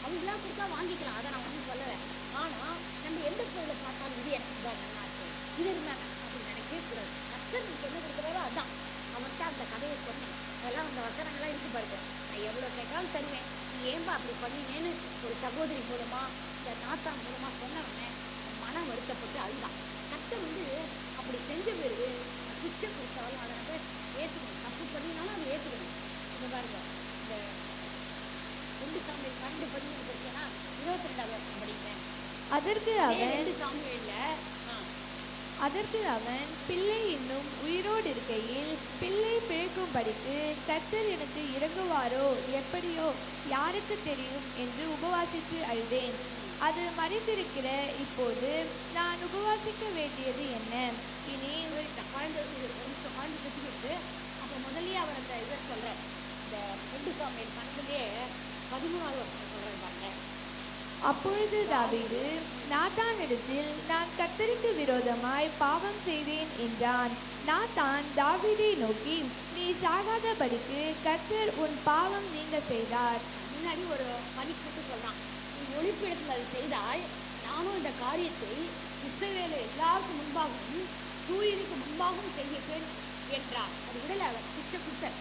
[SPEAKER 1] அவங்களாம் கொடுத்தா வாங்கிக்கலாம், அதை நான் ஒன்றும் சொல்லலை. ஆனால் நம்ம எந்த பொருளை பார்த்தாலும் இது எனக்கு தான் நல்லா இருக்கு, இது இருந்தாங்க அப்படின்னு நினைக்கவே கூடாது. கர்த்தருக்கு என்ன கொடுக்குறாரோ அதான். அவன்கிட்ட அந்த கதையை சொன்னேன், அதெல்லாம் அந்த வசனங்கள்லாம் இருக்கு பாருங்க. நான் எவ்வளோ கேட்டாலும் தருவேன், நீ ஏன்பா அப்படி பண்ணினேன்னு ஒரு சகோதரி மூலமா இந்த நாத்தான் மூலமா சொன்னவனே மனம் வருத்தப்பட்டு அதுதான். கர்த்தர் வந்து அப்படி செஞ்ச பிறகு பிச்சை கொடுத்தாலும் அதை நம்ம ஏற்றுக்கணும். தப்பு பண்ணினாலும் அதை ஏற்றுக்கணும். இந்த பாருங்க, இந்த 2 சாமுவேல் 12:13 படிச்சேன்னா 22வது வருஷம் படிக்கிறேன்.
[SPEAKER 3] அதற்கு அவன்
[SPEAKER 1] 2 சாமுவேல்ல
[SPEAKER 3] அதற்கு அவன், பிள்ளை இன்னும் உயிரோடு இருக்கையில் பிள்ளை பிழைக்கும்படிக்கு கர்த்தர் எனக்கு இறங்குவாரோ எப்படியோ யாருக்கு தெரியும் என்று உபவாசித்து அழுதேன். அது மறைந்திருக்கிற இப்போது நான் உபவாசிக்க வேண்டியது என்ன? இனி
[SPEAKER 1] குழந்தை கொஞ்சம் குழந்தை சுற்றிக்கிட்டு அப்போ முதல்லயே அவர் அந்த இதை சொல்கிறார். இந்த 2 சாமுவேல் 12:13 வருஷம் சொல்கிறார் பாருங்க.
[SPEAKER 3] அப்பொழுது தாவீது நாத்தானிடத்தில், நான் கர்த்தருக்கு விரோதமாய் பாவம் செய்தேன் என்றான். நாத்தான் தாவீதை நோக்கி, நீ சாகாதபடிக்கு கர்த்தர் உன் பாவம் நீங்க செய்தார்.
[SPEAKER 1] முன்னாடி ஒரு பணி கூட்டு சொல்கிறான், நீ ஒளிப்பிடத்தில் அதை செய்தால் நானும் இந்த காரியத்தை இஸ்ரவேல் எல்லாருக்கும் முன்பாகவும் சூரியனுக்கு முன்பாகவும் செய்யப்பேன் என்றார். அது விடலை, அவர் பிச்சை கொடுத்தார்.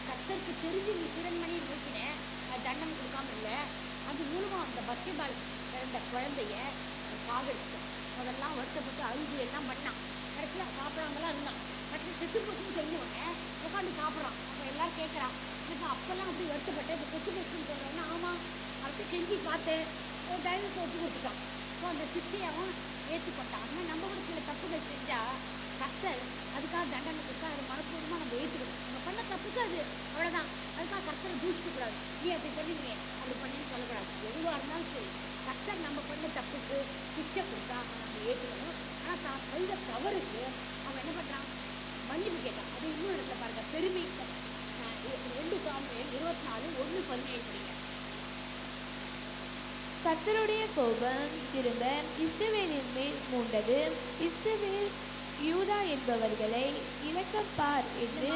[SPEAKER 1] கர்த்தருக்கு தெரிஞ்சு நீ திறன்மணியை நோக்கினேன், அது தண்டனை கொடுக்காம இல்லை. அது மூலமாக அந்த பஸ்கெட்பால் பிறந்த குழந்தைய சாகடிச்சிட்டோம். அதெல்லாம் வருத்தப்பட்டு அழுது எல்லாம் பண்ணான். கடைசியில் சாப்பிட்றாங்கலாம் இருந்தான். கடைசியில் செத்து போச்சுன்னு தெரிஞ்சவொடனே உட்காந்து சாப்பிட்றான். அப்போ எல்லோரும் கேட்குறான், எனக்கு அப்போல்லாம் அப்படி வருத்தப்பட்டேன், இப்போ செத்து போச்சுன்னு சொல்கிறேன்னா, ஆமாம் அவர்கிட்ட கெஞ்சி பார்த்தேன், ஒரு டைவர்ஸ் ஒத்து கொடுத்துட்டான். ஸோ அந்த சிச்சையை அவன் ஏற்றுக்கொண்டான். ஆனால் நம்ம கூட சில தப்புகள் செஞ்சால் கர்த்தர் அதுக்காக தண்டனை கொடுத்தா அது மனப்பூர்வமாக நம்ம ஏற்றுக்கணும். நம்ம பண்ண தப்புக்கு அது அவ்வளோதான், அதுக்காக கர்த்தரை தூஷிக்கக்கூடாது. நீ அப்படி பண்ணிடுங்க அப்படி பண்ணின்னு சொல்லக்கூடாது. எதுவாக இருந்தாலும் சரி, கர்த்தர் நம்ம பண்ண தப்புக்கு சிச்சை கொடுத்தா நம்ம ஏற்றுக்கணும். ஆனால் தான் செய்த தவறுக்கு அவன் என்ன பண்ணுறான், மன்னிப்பு கேட்டான். அது இன்னும் இடத்துல பாருங்க, பெருமை. 2 சாமுவேல் 24:1-17 படிங்க.
[SPEAKER 3] கர்த்தருடைய கோபம் திரும்ப இஸ்ரவேலின் மேல் மூண்டது. இஸ்ரவேல் யூதா என்பவர்களை இலக்கம் பார் என்று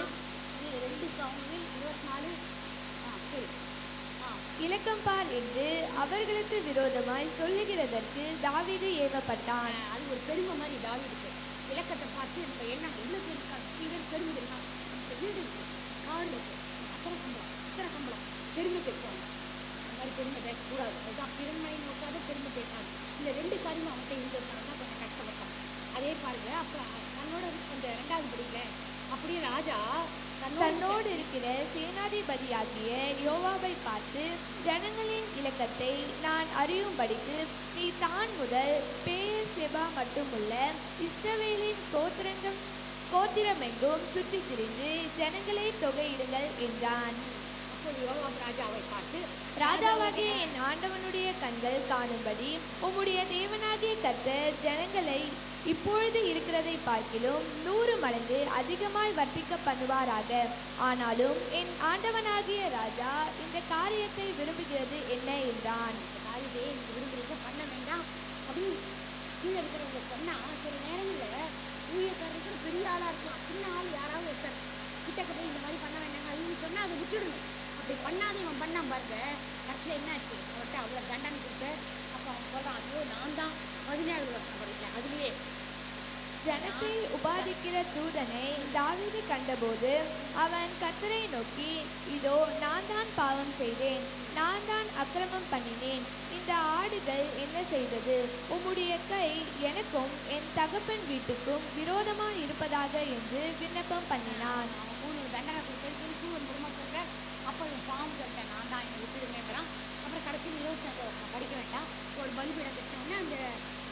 [SPEAKER 1] 2 சாமுவேல் 24 சரி
[SPEAKER 3] இலக்கம் பார் என்று அவர்களுக்கு விரோதமாய் சொல்லுகிறதற்கு தாவீது ஏவப்பட்டான்.
[SPEAKER 1] அது ஒரு பெருமை மாதிரி தாவீதுக்கு. இலக்கத்தை பார்த்து நம்ம என்ன இவ்வளோ பேர் பெருமை தெரியுமா, இந்த வீடு இருக்கு, கார் இருக்கு, அத்தனை சம்பளம் பெருமை பேசுவாங்க. அந்த மாதிரி பெருமை பேசக்கூடாது. அதுதான் பெருமை நோக்காத பெருமை பேசாது. இந்த 2 காரியமும் அவன்கிட்ட இருந்ததுனால தான் கொஞ்சம் கஷ்டப்பட்டான். அதே பாருங்க, அப்போ தன்னோட அந்த 2வது படிக்கல, அப்படியே ராஜா
[SPEAKER 3] தன்னோடு இருக்கிற சேனாதிபதியாகிய யோவாபை பார்த்து, ஜனங்களின் இலக்கத்தை நான் அறியும்படிக்கு நீ தான் முதல் பேர் செபா மட்டுமுள்ள இஸ்ரவேலின் கோத்திரமெங்கும் சுற்றி திரிந்து ஜனங்களை தொகையிடுங்கள் என்றான்.
[SPEAKER 1] யோவாப் ராஜாவை பார்த்து,
[SPEAKER 3] ராஜாவாகிய என் ஆண்டவனுடைய கண்கள் காணும்படி உம்முடைய தேவனாகிய கர்த்தர் ஜனங்களை இப்பொழுது இருக்கிறதை பார்க்கிலும் 100 மடங்கு அதிகமாய் வர்த்திக்க பண்ணுவாராக. ஆனாலும் என் ஆண்டவனாகிய ராஜா இந்த காரியத்தை விரும்புகிறது என்ன என்றான்.
[SPEAKER 1] காரியத்தை விரும்புகிறீங்க பண்ண வேண்டாம் அப்படின்னு கீழே இருக்கிறவங்க சொன்னால், சில நேரங்களில் ஊழியக்காரருக்கு பெரிய ஆளாக இருக்கலாம், சின்ன ஆள் யாராவது ஒருத்தர் கிட்டக்க போய் இந்த மாதிரி பண்ண வேண்டாங்க அதுன்னு சொன்னால் அதை விட்டுடணும். அப்படி பண்ணாத இவன் பண்ணான் பாருங்க. கடைசியில் என்னாச்சு, அவர்கிட்ட அவ்வளோ தண்டனை கொடுத்து அப்போ அவன் சொல்கிறான், ஐயோ நான் தான் 17வது வருஷம் படிக்கிறேன். அதுலேயே
[SPEAKER 3] ஜனத்தை உபாதிக்கிற தூதனை தாவீது கண்டபோது அவன் கர்த்தரை நோக்கி, இதோ நான் தான் பாவம் செய்தேன், நான் தான் அக்கிரமம் பண்ணினேன். இந்த ஆடுகள் என்ன செய்தது? உம்முடைய கை எனக்கும் என் தகப்பன் வீட்டுக்கும் விரோதமாக இருப்பதாக என்று விண்ணப்பம் பண்ணினான்.
[SPEAKER 1] தண்டனை கொடுத்து சூழல் மூலமாக சொல்கிறேன். அப்போ இவன் பாவம் சொல்லிட்டேன், நான் தான் என்னை விட்டுடுங்கன்றான். அப்புறம் கடைசியில் 22 வருஷம் படிக்க வேண்டாம், ஒரு பலிபீடம் கட்டினோடனே அந்த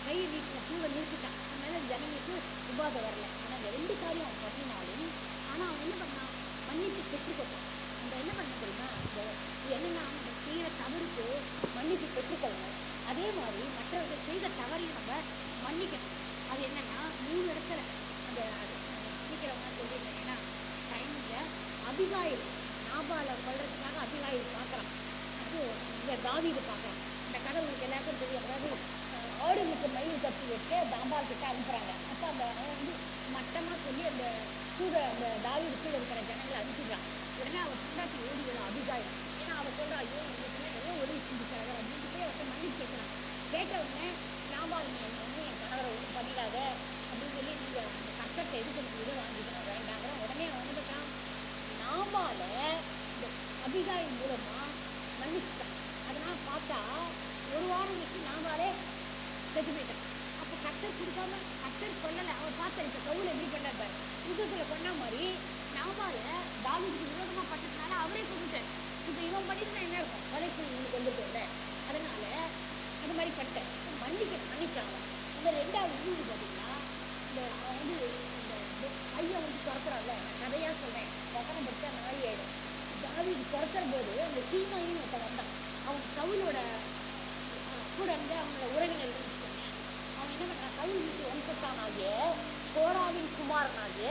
[SPEAKER 1] கையை வீட்டில் பூவை நிறுத்திட்டான். அதனால ஜனங்களுக்கு உபாதை வரல. ஆனால் அந்த 2 காரியம் அவன் பண்ணினாலும், ஆனால் அவன் என்ன பண்ணான், மன்னிப்பு பெற்றுக்கொண்டான். அந்த
[SPEAKER 4] நம்ம என்ன பண்ண தெரியுமா, என்னன்னா நம்ம செய்கிற தவறுக்கு மன்னிப்பு பெற்றுக்கொள்ளணும். அதே மாதிரி மற்றவர்கள் செய்த தவறையும் நம்ம மன்னிக்கணும். அது என்னன்னா 3 இடத்துல அந்த சீக்கிரமாக சொல்லியிருந்தேன். ஏன்னா டைமில் அபிகாயில் நாபாலை கொள்றதுக்காக அபிகாயில் பார்க்குறான். அது இந்த தாவீது பார்க்குறான். இந்த கதை உங்களுக்கு எல்லாருக்கும் தெரியும். அதாவது ஆடுகளுக்கு மயில் கட்டி வச்சு தாபால் கிட்ட அனுப்புகிறாங்க. அப்போ அந்த அவன் வந்து மட்டமாக சொல்லி அந்த கூட அந்த தாவீது கீழே இருக்கிற ஜனங்களை அனுப்பிடுறான். உடனே அவன் பொண்டாட்டி ஓடி வரும் அபிகாயில். ஏன்னா அவள் சொல்கிறா, ஐயோ எங்களுக்கு எவ்வளோ உதவி செஞ்சுக்கிறாங்க அப்படின்ட்டு போய் அவர்கிட்ட மன்னிப்பு கேட்குறான். கேட்ட உடனே நாபால் நீ ஒன்றும் என் கணவரை ஒன்றும் பண்ணிடாத அப்படின்னு சொல்லி நீங்கள் அந்த கஷ்டத்தை எதுக்கு நீங்கள் இதை வாங்கிக்கணும் வேண்டாங்கிற. உடனே அவன் வந்து தான் நாபாலை இந்த அபிகாயின் மூலமாக மன்னிச்சுட்டான். அதனால் பார்த்தா ஒரு வாரம் வச்சு நாபாலே செத்து போயிட்டான். அப்போ கர்த்தர் கொடுக்காம கர்த்தர் கொல்லலை. அவன் பார்த்தா இப்போ கவுல எப்படி பண்ணார், யுத்தத்தில் கொண்டா மாதிரி நாபாலை தாவீதுக்கு விரோதமாக பட்டதுனால அவரே கொண்டுட்டார். இப்போ இவன் பண்ணிட்டுனா என்ன இருக்கும், கொலைக்கு இவனுக்கு வந்துட்டோம்ல. அதனால அது மாதிரி பண்ணிட்டேன். மன்னிச்சான். அந்த 2வது வீடு பார்த்தீங்கன்னா இந்த அவன் வந்து இந்த பையன் வந்து துறக்கிறான்ல, நான் கதையாக சொல்கிறேன், வசனம் படித்தா நாளி ஆயிடும். தாவீது துறக்கிற போது அந்த சீமாயின்னு ஒருத்தன் வந்தான். அவன் சவுலோட கூட இருந்து அவனோட உறவினர் இருந்துச்சுக்கோங்க. அவன் என்ன பண்ணுறான், சவுல் வீட்டு வம்சத்தானாகிய கோராவின் குமாரனாகிய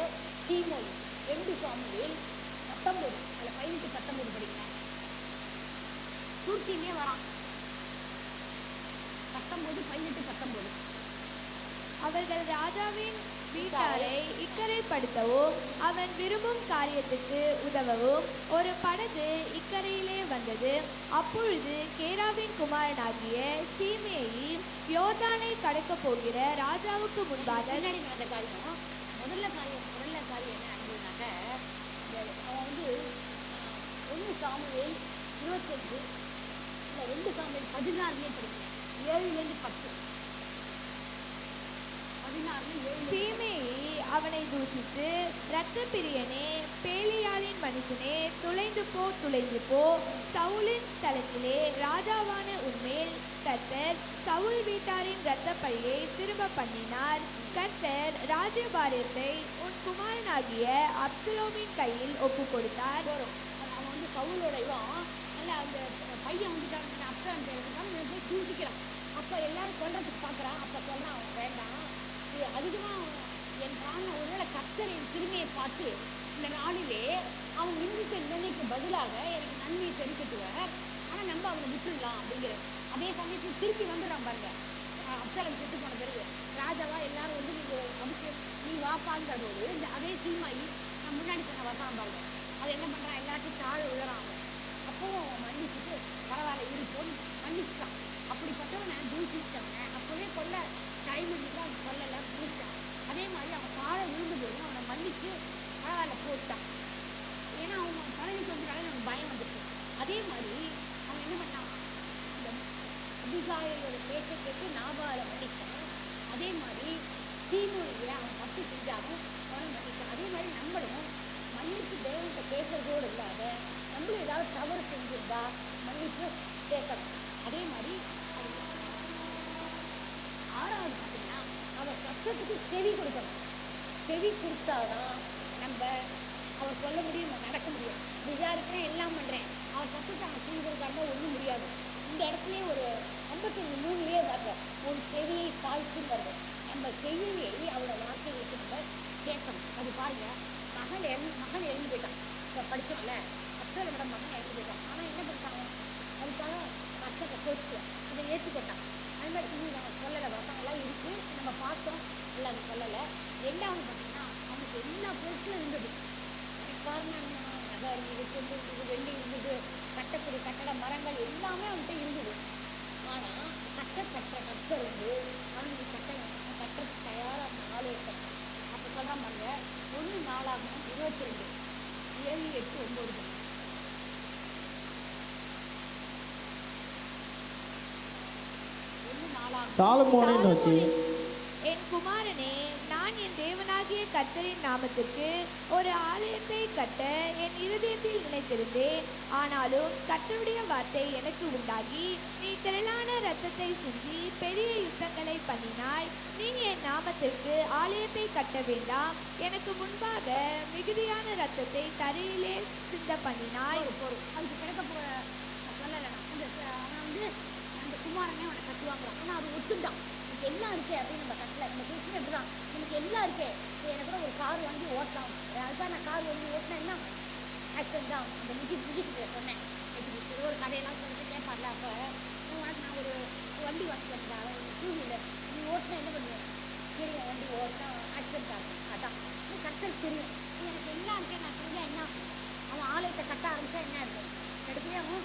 [SPEAKER 4] சீமோய் 2 சாமுவேல் 19 அதில் 18-19 படிக்கிறேன். துருக்கியிலே வரான். 19-19
[SPEAKER 3] அவர்கள் ராஜாவின் வீட்டாரை இக்கரைப்படுத்தவும் அவன் விரும்பும் காரியத்துக்கு உதவவும் ஒரு படகு இக்கரையிலே வந்தது. அப்பொழுது கேராவின் குமாரனாகிய சீமேயி யோர்தானை கடக்கப் போகிற ராஜாவுக்கு முன்பாக
[SPEAKER 4] நடந்த காரியம். முதல்ல காரியம் என்ன நடந்ததுனாக்க, அவன் வந்து 1 சாமுவேல் 25 இல்லை 2 சாமுவேல் 16 படிக்கிறேன். 7-10
[SPEAKER 3] சீமேயி அவனை தூஷித்து, இரத்த பிரியனே, பேலியாளின் மனுஷனே, துளைந்து போ, சவுலின் ஸ்தலத்திலே ராஜாவான உன்மேல் கர்த்தர் சவுல் வீட்டாரின் இரத்த பழியை திரும்ப பண்ணினார். கர்த்தர் ராஜ்யபாரியத்தை உன் குமாரனாகிய அப்சலோமின் கையில் ஒப்பு கொடுத்தார்.
[SPEAKER 4] அவன் வந்து சவுலோட நல்லா அந்த பையன் வந்துட்டான், அப்சலோம் பேருக்கான போய் தூசிக்கிறான். அப்போ எல்லாரும் கொல்றதுக்கு பார்க்குறான். அப்போ சொல்கிறான், அவன் வேண்டாம், அதிகமாக என் பிராண ஒருவேளை கர்த்தர் என் சிறுமையை பார்த்து இந்த நாளிலே அவன் நிந்தித்த நிலைக்கு பதிலாக எனக்கு நன்மையை தெரிவித்துவார். ஆனால் நம்ம அவனை விட்டுடலாம் அப்படிங்கிற. அதே சமயத்தில் திருப்பி வந்துடுறான் பாருங்க. அப்சலம் செத்து போன பிறகு ராஜாவா எல்லாரும் வந்து நீங்கள் அபிஷேக் நீ வாப்பாங்கிற போது இந்த அதே சீமாயி நான் முன்னாடி சொன்ன வசனம் பாருங்க. அது என்ன பண்ணுறான், எல்லாத்தையும் தாழ விழுறான். அவன் அப்போவும் அவன் மன்னிச்சுட்டு பரவாயில்ல இருப்போன்னு மன்னிச்சுட்டான். அப்படிப்பட்டவனை தூஷிச்சவனை அப்போவே கொல்ல டைம் இருந்தால் அவன் கொல்லலை, முடிச்சான். அதே மாதிரி அவன் காலை விழுந்து போதும் அவனை மன்னிச்சு பரவாயில்ல போட்டான். ஏன்னா அவன் பழனிக்கு வந்துட்டாலே அவனுக்கு பயம் வந்துச்சு. அதே மாதிரி அவன் என்ன பண்ணான், இந்த அபிகாயோட பேச்சை கேட்டு நாபாலை மன்னிச்சான். அதே மாதிரி சீமோயை அவன் தப்பு செஞ்சாலும் அவனை மன்னிச்சான். அதே மாதிரி நம்மளும் மன்னிப்பு தேவன்கிட்ட கேட்கறதோடு இல்லாத நம்மளும் ஏதாவது தவறு செஞ்சிருந்தா மன்னிப்பு கேட்கணும். அதே மாதிரி 6வது பார்த்தீங்கன்னா அவர் சத்தத்துக்கு செவி கொடுக்கணும். செவி கொடுத்தாதான் நம்ம அவர் சொல்ல முடியும், நடக்க முடியும். விசாரிக்கிறேன், எல்லாம் பண்ணுறேன், அவர் சத்தத்தை அவன் செவி கொடுக்காம ஒன்றும் முடியாது. இந்த இடத்துலேயே ஒரு 55:3 வருது, ஒரு செவியை தாழ்த்துன்னு வருது. நம்ம செவியை அவரோட வார்த்தை வச்சு நம்ம கேட்கணும். அது பாருங்க, மகன் இறந்து போயிட்டான். இப்போ படித்தோம்ல, அப்சலோட மகன் இறந்து போயிட்டான். ஆனால் என்ன பண்ணிட்டாங்க, அதுக்காக அச்சத்தை கோச்சுக்கல, அதை ஏற்றுக்கொண்டான். அது மாதிரி இன்னும் நம்ம சொல்லலை, வசனங்கள்லாம் இருக்குது, நம்ம பார்த்தோம், எல்லாம் அது சொல்லலை. 2வது பார்த்தீங்கன்னா அவனுக்கு எல்லா பொருட்களும் இருந்தது. காரணம் என்ன, நகை இருந்தது, செம்பு இருந்தது, வெள்ளி இருந்தது, கட்டக்கூடிய கட்டட மரங்கள் எல்லாமே அவன்கிட்ட இருந்தது. ஆனால் கட்டப்பட்ட கர்த்தர் வந்து அவனுக்கு கட்டுறதுக்கு தயாராக ஆளே இருக்காங்க. அப்போ சொல்கிறான் பாருங்க, 1 நாளாகமம் 22 7, 8, 9
[SPEAKER 2] சாலமோனை நோக்கி,
[SPEAKER 3] என் குமாரனே, நான் என் தேவனாகிய கர்த்தரின் நாமத்திற்கு ஒரு ஆலயத்தை கட்ட என் இருதயத்தில் நினைத்திருந்தேன். ஆனாலும் கர்த்தருடைய வார்த்தை எனக்கு உண்டாகி, நீ திரளான இரத்தத்தை சிந்தி பெரிய யுத்தங்களை பண்ணினாய். நீ என் நாமத்திற்கு ஆலயத்தை கட்ட வேண்டாம், எனக்கு முன்பாக மிகுதியான இரத்தத்தை தரையிலே சிந்த பண்ணினாய்.
[SPEAKER 4] போரும் அதுக்கு கிடைக்க போகிற சொல்லலை. அந்த அவன் வந்து அந்த குமாரனே அவனை கட்டுவாங்கிறான். ஆனால் அது ஒத்துண்டான். எனக்கு எல்லாம் இருக்கே அப்படின்னு நம்ம கட்டல. நம்ம பேசுகிற எப்படிதான் எனக்கு எல்லாம் இருக்கே, எனக்கு கூட ஒரு கார் வாங்கி ஓட்டலாம், அதுதான் நான் கார் வாங்கி ஓட்டினேன், என்ன ஆக்சிடென்ட் தான். அந்த முகிட்டு சொன்னேன். இன்னைக்கு ஏதோ ஒரு கதையெல்லாம் சொல்லிட்டு கேட்பார்ல, அப்போ உனக்கு நான் ஒரு வண்டி வாங்கி வந்தேன், டூ வீலர், நீ ஓட்டினா என்ன பண்ணுவேன், சரி வண்டி ஓட்டினா ஆக்சிடென்ட் ஆகும், அதான் நீ கட்டல் தெரியும். நீ எனக்கு எல்லாம் இருக்கேன், நான் செஞ்சா என்ன, அவன் ஆலயத்தை கட்ட ஆரம்பித்தா என்ன இருக்கும், எடுத்துகிட்டே அவன்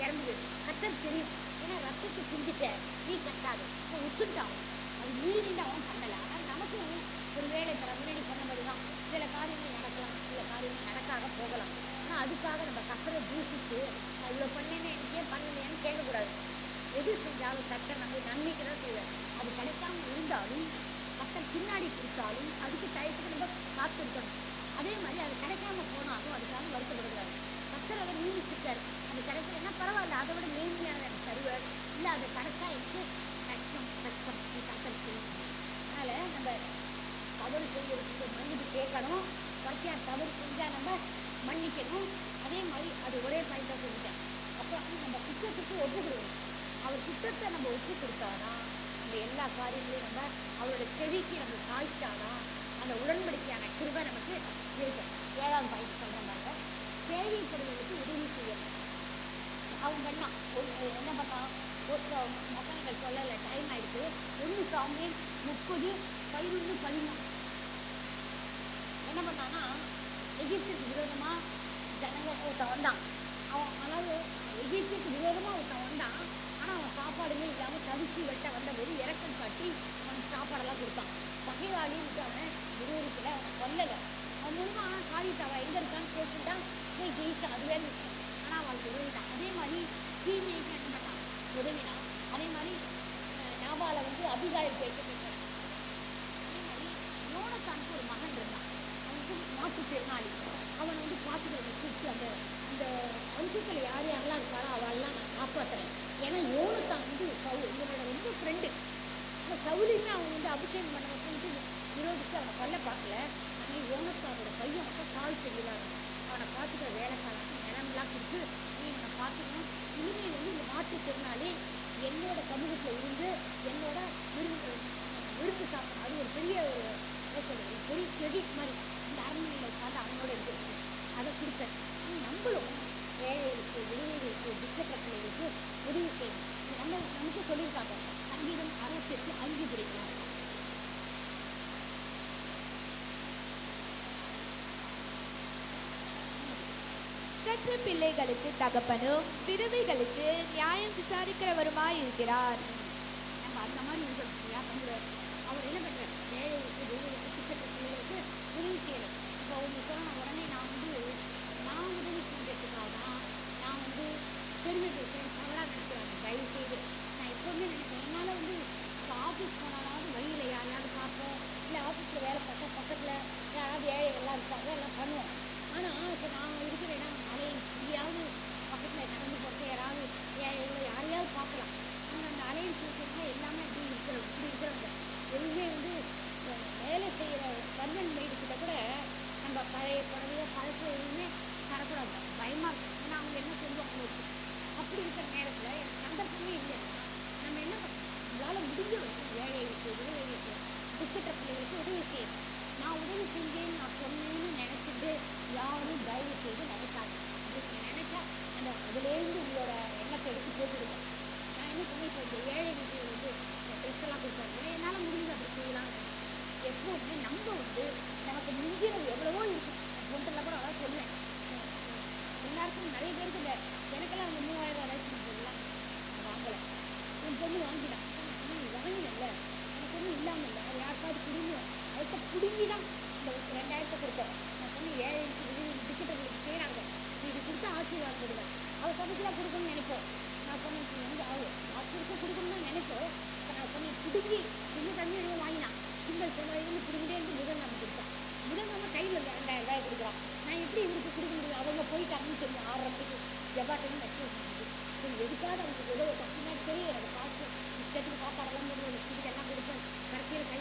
[SPEAKER 4] இறந்து போயிடும். கட்டல் தெரியும், ஏன்னா ரத்தத்தை செஞ்சுட்டேன், நீ கட்டாது, இப்போ ஒத்துட்டான். அது மீறிண்டு அவன் பண்ணலை. ஆனால் நமக்கும் ஒரு வேலை தர முன்னாடி சொன்ன மாதிரி தான் சில காரியங்கள் நடக்கலாம், சில காரியங்கள் நடக்காக போகலாம். ஆனால் அதுக்காக நம்ம கத்தரை தூஷித்து நான் இவ்வளோ பண்ணேன்னு எனக்கு ஏன் பண்ணலையான்னு கேட்கக்கூடாது. எது செஞ்சாலும் கத்தர் நம்ம நன்மைக்கு தான் செய்வார். அது கிடைக்காம இருந்தாலும் கத்தர் பின்னாடி கொடுத்தாலும் அதுக்கு டயத்துக்கு நம்ம காத்திருக்கணும். அதே மாதிரி அது கிடைக்காம போனாலும் அதுக்காக வருத்தப்படக்கூடாது. கத்தர் அதை நீடிச்சிட்டார். அது கிடைக்கலன்னா பரவாயில்ல, அதை விட மேன்மையான எனக்கு தருவார். இல்லை அது கிடைச்சா எனக்கு கஷ்டம் நீ கத்தர் செய்யணும். அதனால் நம்ம தவறு செய்யறதுக்கு மன்னிப்பு கேட்கணும். பற்றியார் தவறு செஞ்சால் நம்ம மன்னிக்கணும். அதே மாதிரி அது ஒரே பாயிண்டாக சொல்லிட்டேன். அப்புறம் நம்ம குற்றத்துக்கு ஒப்பு கொடுக்கணும். அவர் குற்றத்தை நம்ம ஒப்பு கொடுத்தாதான் நம்ம எல்லா காரியங்களையும் நம்ம அவரோட செவிக்கு நம்ம சாய்ச்சாதான் அந்த உடன்படிக்கையான கிருபை நமக்கு இருக்கும். 7ஆம் பாயிண்ட் சொல்கிற மாதிரி தேவைப்படுவதற்கு உதவி செய்யணும். அவங்க என்ன பண்ணான், ஒரு மகன்கள் சொல்லலை, டைம் ஆயிடுச்சு. 1 சாமுவேல் 30:11-13 என்ன பண்ணான்னா, எகிப்துக்கு விரோதமாக ஜனங்கள் ஒருத்தன் வந்தான். அவன் அதாவது எகிப்துக்கு விரோதமாக ஒருத்தன் வந்தான். ஆனால் அவன் சாப்பாடுமே இல்லாமல் தவிச்சு வெட்ட வந்தபோது இறக்கம் காட்டி அவனுக்கு சாப்பாடெல்லாம் கொடுத்தான். பகைவாளின்னு அவனை விரோதிக்கலை, அவனை கொல்லலை. அவன் மூலமாக காரியத்தை அவன் எங்கே இருக்கான்னு கேட்டுட்டான், போய் ஜெயிச்சான். அது வேறு விஷயம். ஆனால் அவளுக்கு உதவிட்டான். அதே மாதிரி சீமைக்கு என்ன பண்ணான், உதவினான். அதே மாதிரி நாபால வந்து அபிகாயில் பேச கேட்டான். அதே மாதிரி யோனத்தானுக்கு ஒரு மகன் இருந்தான். அவனுக்கு மாற்றுத்திறனாளி. அவனை வந்து பார்த்துக்கிறத கூப்பிட்டு அந்த அந்த வம்சத்தில் யார் யாரெல்லாம் இருக்காரோ அவெல்லாம் நான் காப்பாற்றுறேன். ஏன்னா யோனத்தான் வந்து இவனோட ரொம்ப ஃப்ரெண்டு. அந்த சவுலியுமே அவன் வந்து அபிஷேகம் பண்ண சொல்லிட்டு விரோதித்து அவனை கொல்ல பார்க்கல. ஆனால் யோனத்தானோட பையன் அப்போ கால் செய்யலாம். அவனை பார்த்துக்கிற வேலைக்காரன் நிலமெல்லாம் கொடுத்து நீ இவனை பார்த்துக்கணும். இனிமேல் வந்து இந்த மாற்றுத்திறனாளி என்னோட சமூகத்தில் இருந்து என்னோட விருந்து சாப்பிடணும். அது ஒரு பெரிய என்ன சொல்கிறது, ஒரு பெரிய கிரெடிட் மாதிரி. இந்த அரண்மனையில் உட்காந்து அவனோட இருக்கிறது அதை கொடுத்தேன். நம்மளும் ஏழைகளுக்கு, விதவைகளுக்கு, துக்கப்பட்ட பிள்ளைகளுக்கு உதவி செய்யணும். நமக்கு சொல்லியிருக்காங்க, சங்கீதம் 68:5 படிக்கலாம்.
[SPEAKER 3] கற்ற பிள்ளைகளுக்கு தகப்பனும் விதவைகளுக்கு நியாயம் விசாரிக்கிறவருமாய் இருக்கிறார்.
[SPEAKER 4] நம்ம அந்த மாதிரி இருக்கணும். பண்ணுறாரு அவர் என்ன பண்ணுறாரு, ஏழைகளுக்கு, விதவைகளுக்கு, துக்கப்பட்ட பிள்ளைகளுக்கு உதவி செய்யணும். இப்போ அவங்க சொன்ன உடனே நான் உதவி செஞ்சதுக்காக தான் நான் வந்து பெருமை பேசுகிறேன், தவறாக நினைக்கிறாங்க. தயவு செய்து நான் எப்போவுமே நினைப்பேன், என்னால் வந்து இப்போ ஆஃபீஸ் போனாலாவது வழியில் யாரையாவது பார்ப்போம், இல்லை ஆஃபீஸில் வேலை பார்த்தா பக்கத்தில் யாராவது ஏழைகள்லாம் இருப்பாங்க, எல்லாம் பண்ணுவோம். ஆனால் இப்போ நான் இருக்கிறேன்னா அலையன்ஸ் எங்கேயாவது பக்கத்தில் நடந்து போட்டு யாராவது ஏழைகளோ யாரையாவது பார்க்கலாம். ஆனால் அந்த அலையன்ஸ் இருக்கிறவங்க எல்லாமே இப்படி இருக்கிறவங்க எதுவுமே வந்து வேலை செய்கிற கர்மன் மெய்டுக்கிட்ட கூட நம்ம பழைய புடவையோ பழசோ எதுவுமே தரக்கூடாது, பயமாக இருக்கும். ஏன்னா அவங்க என்ன சொல்லுவாங்க. அப்படி இருக்கிற நேரத்தில் எனக்கு சந்தர்ப்பமே இல்லைன்னா நம்ம என்ன பண்ணணும், நம்மளால் முடிஞ்ச வரைக்கும் ஏழைகளுக்கு, விதவைகளுக்கு, துக்கப்பட்ட பிள்ளைகளுக்கு உதவி செய்யணும். நான் உதவி செஞ்சேன்னு நான் சொன்னேன்னு நினச்சிட்டு யாரும் தயவு செய்து நினைக்காது. அப்படி நீங்கள் நினச்சா அந்த அதுலேருந்து உங்களோட எண்ணத்தை எடுத்து போட்டுடுங்க. நான் என்ன பண்ணி இப்போ இந்த ஏழைகளுக்கு வந்து ட்ரெஸ்ஸெல்லாம் கொடுத்தாங்க, என்னால் முடிஞ்சது அப்படி செய்யலாம். எப்போதுமே நம்ம வந்து நமக்கு முடிஞ்சது எவ்வளவோ இருக்கும். பொண்ணுல கூட அதான் சொல்லுவேன், எல்லாருக்கும் நிறைய பேருக்கு இந்த எனக்கெல்லாம் அந்த 3000 ரேஷன் பொருள்லாம் வாங்கலை. என் பொண்ணு வாங்கிட்டான். நீ வாங்கினல்ல, எனக்கு ஒன்றும் இல்லாமல் இல்லை, அது யாருக்காவது பிடிக்கும், அதுக்கு பிடுங்கி தான் இந்த 2000 கொடுத்தோம். நான் சொன்ன ஏழைக்கு டிக்கெட்டுகளுக்கு செய்கிறாங்க, நீ இது கொடுத்தா ஆசீர்வாதம் கொடுவேன். அவள் சமைக்கலாம் கொடுக்கணும்னு நினைப்போம். நான் சொன்னேன் வந்து ஆசீர்வாதம் கொடுக்கணும்னு தான் நினைப்போம். இப்போ நான் சொன்னேன் பிடுங்கி இன்னும் தண்ணி எடுத்து வாங்கினான். சிங்கிள் செலவுன்னு பிடிக்கிட்டே இருந்து முதல் நம்ம கொடுத்தான். முதல் நம்ம கையில் 2000 கொடுக்குறான். நான் எப்படி இவருக்கு கொடுக்க முடியும், அவங்க போயிட்டாங்கன்னு சொல்லி 6:30 மணிக்கு ஜப்பாட்டுன்னு வச்சு வச்சுருந்துச்சு. சரி எதுக்காக அவங்களுக்கு உதவ பின்னாடி தெரியும். அதை பார்த்து இஷ்டத்துக்கு சாப்பாடெல்லாம் போடுவோம், வச்சுட்டு எல்லாம் கொடுப்பேன். கடைசியில் கை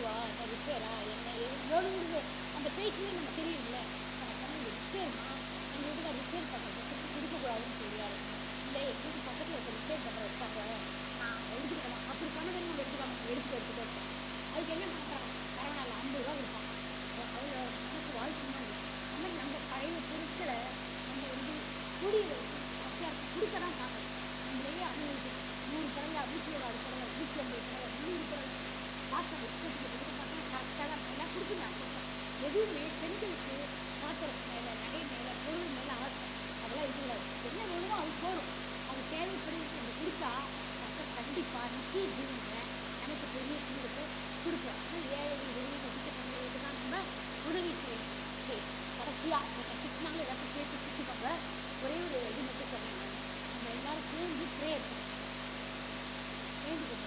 [SPEAKER 4] இதுவா என்ன ரிப்பேரா என்ன எவ்வளோ அந்த பேச்சிலே நம்ம தெரியும்ல. நம்ம சொன்னது ரிப்பேர்மா, எங்கள் வீட்டுக்கு ரிப்பேர் பண்ணுறது திருப்பி கொடுக்கக்கூடாதுன்னு சொல்லியாரு. இல்லை எங்கள் வீட்டு பக்கத்தில் இருக்க ரிப்பேர் பண்ணுற இருக்காங்க, நான் எடுத்துக்கிட்டேன். அப்படி சொன்னதே நம்ம எடுத்துக்கிட்டு இருக்கோம். அதுக்கு என்ன பண்ணுறாங்க, பரவாயில்ல 50 ரூபா கொடுப்பாங்க. அதில் நமக்கு வாழ்க்கைமா இல்லை. அந்த மாதிரி நம்ம பழைய பொருட்களை நம்ம குடியில் அத்தியாவசியம் கொடுக்க தான் பார்க்கணும். நம்மளையே அனுபவிக்கணும். 100 புடவை வீட்டில் வாடு புடவை 150 புடவை 300 புடவை பாத்திரம் இஷ்டத்துக்கு கொடுக்க பார்த்தா கரெக்டாக தான் எல்லாம் கொடுத்துருந்தாங்க. எதுவுமே பெண்களுக்கு பாத்திரத்து மேலே நகை மேலே பொருள் மேலே ஆசை அதெல்லாம் இருக்கக்கூடாது. என்ன வேணுமோ அது போதும், அது தேவைப்படுது நம்ம கொடுத்தா கரெக்டாக கண்டிப்பாக நிச்சய ஜீவனை எனக்கு பெரிய தீர்வுக்கு கொடுக்குறோம். ஆனால் ஏழை வெளியே கட்டிட்டு தான் நம்ம உதவி செய்யணும். சரி, கடைசியாக நம்ம திட்டினாலும் எல்லாத்தையும் சேர்த்து திட்டுவாங்க. ஒரே ஒரு இது மட்டும் சொன்னேன், நம்ம எல்லாரும் சேர்ந்து ப்ரேயர் வேண்டிக்கணும்.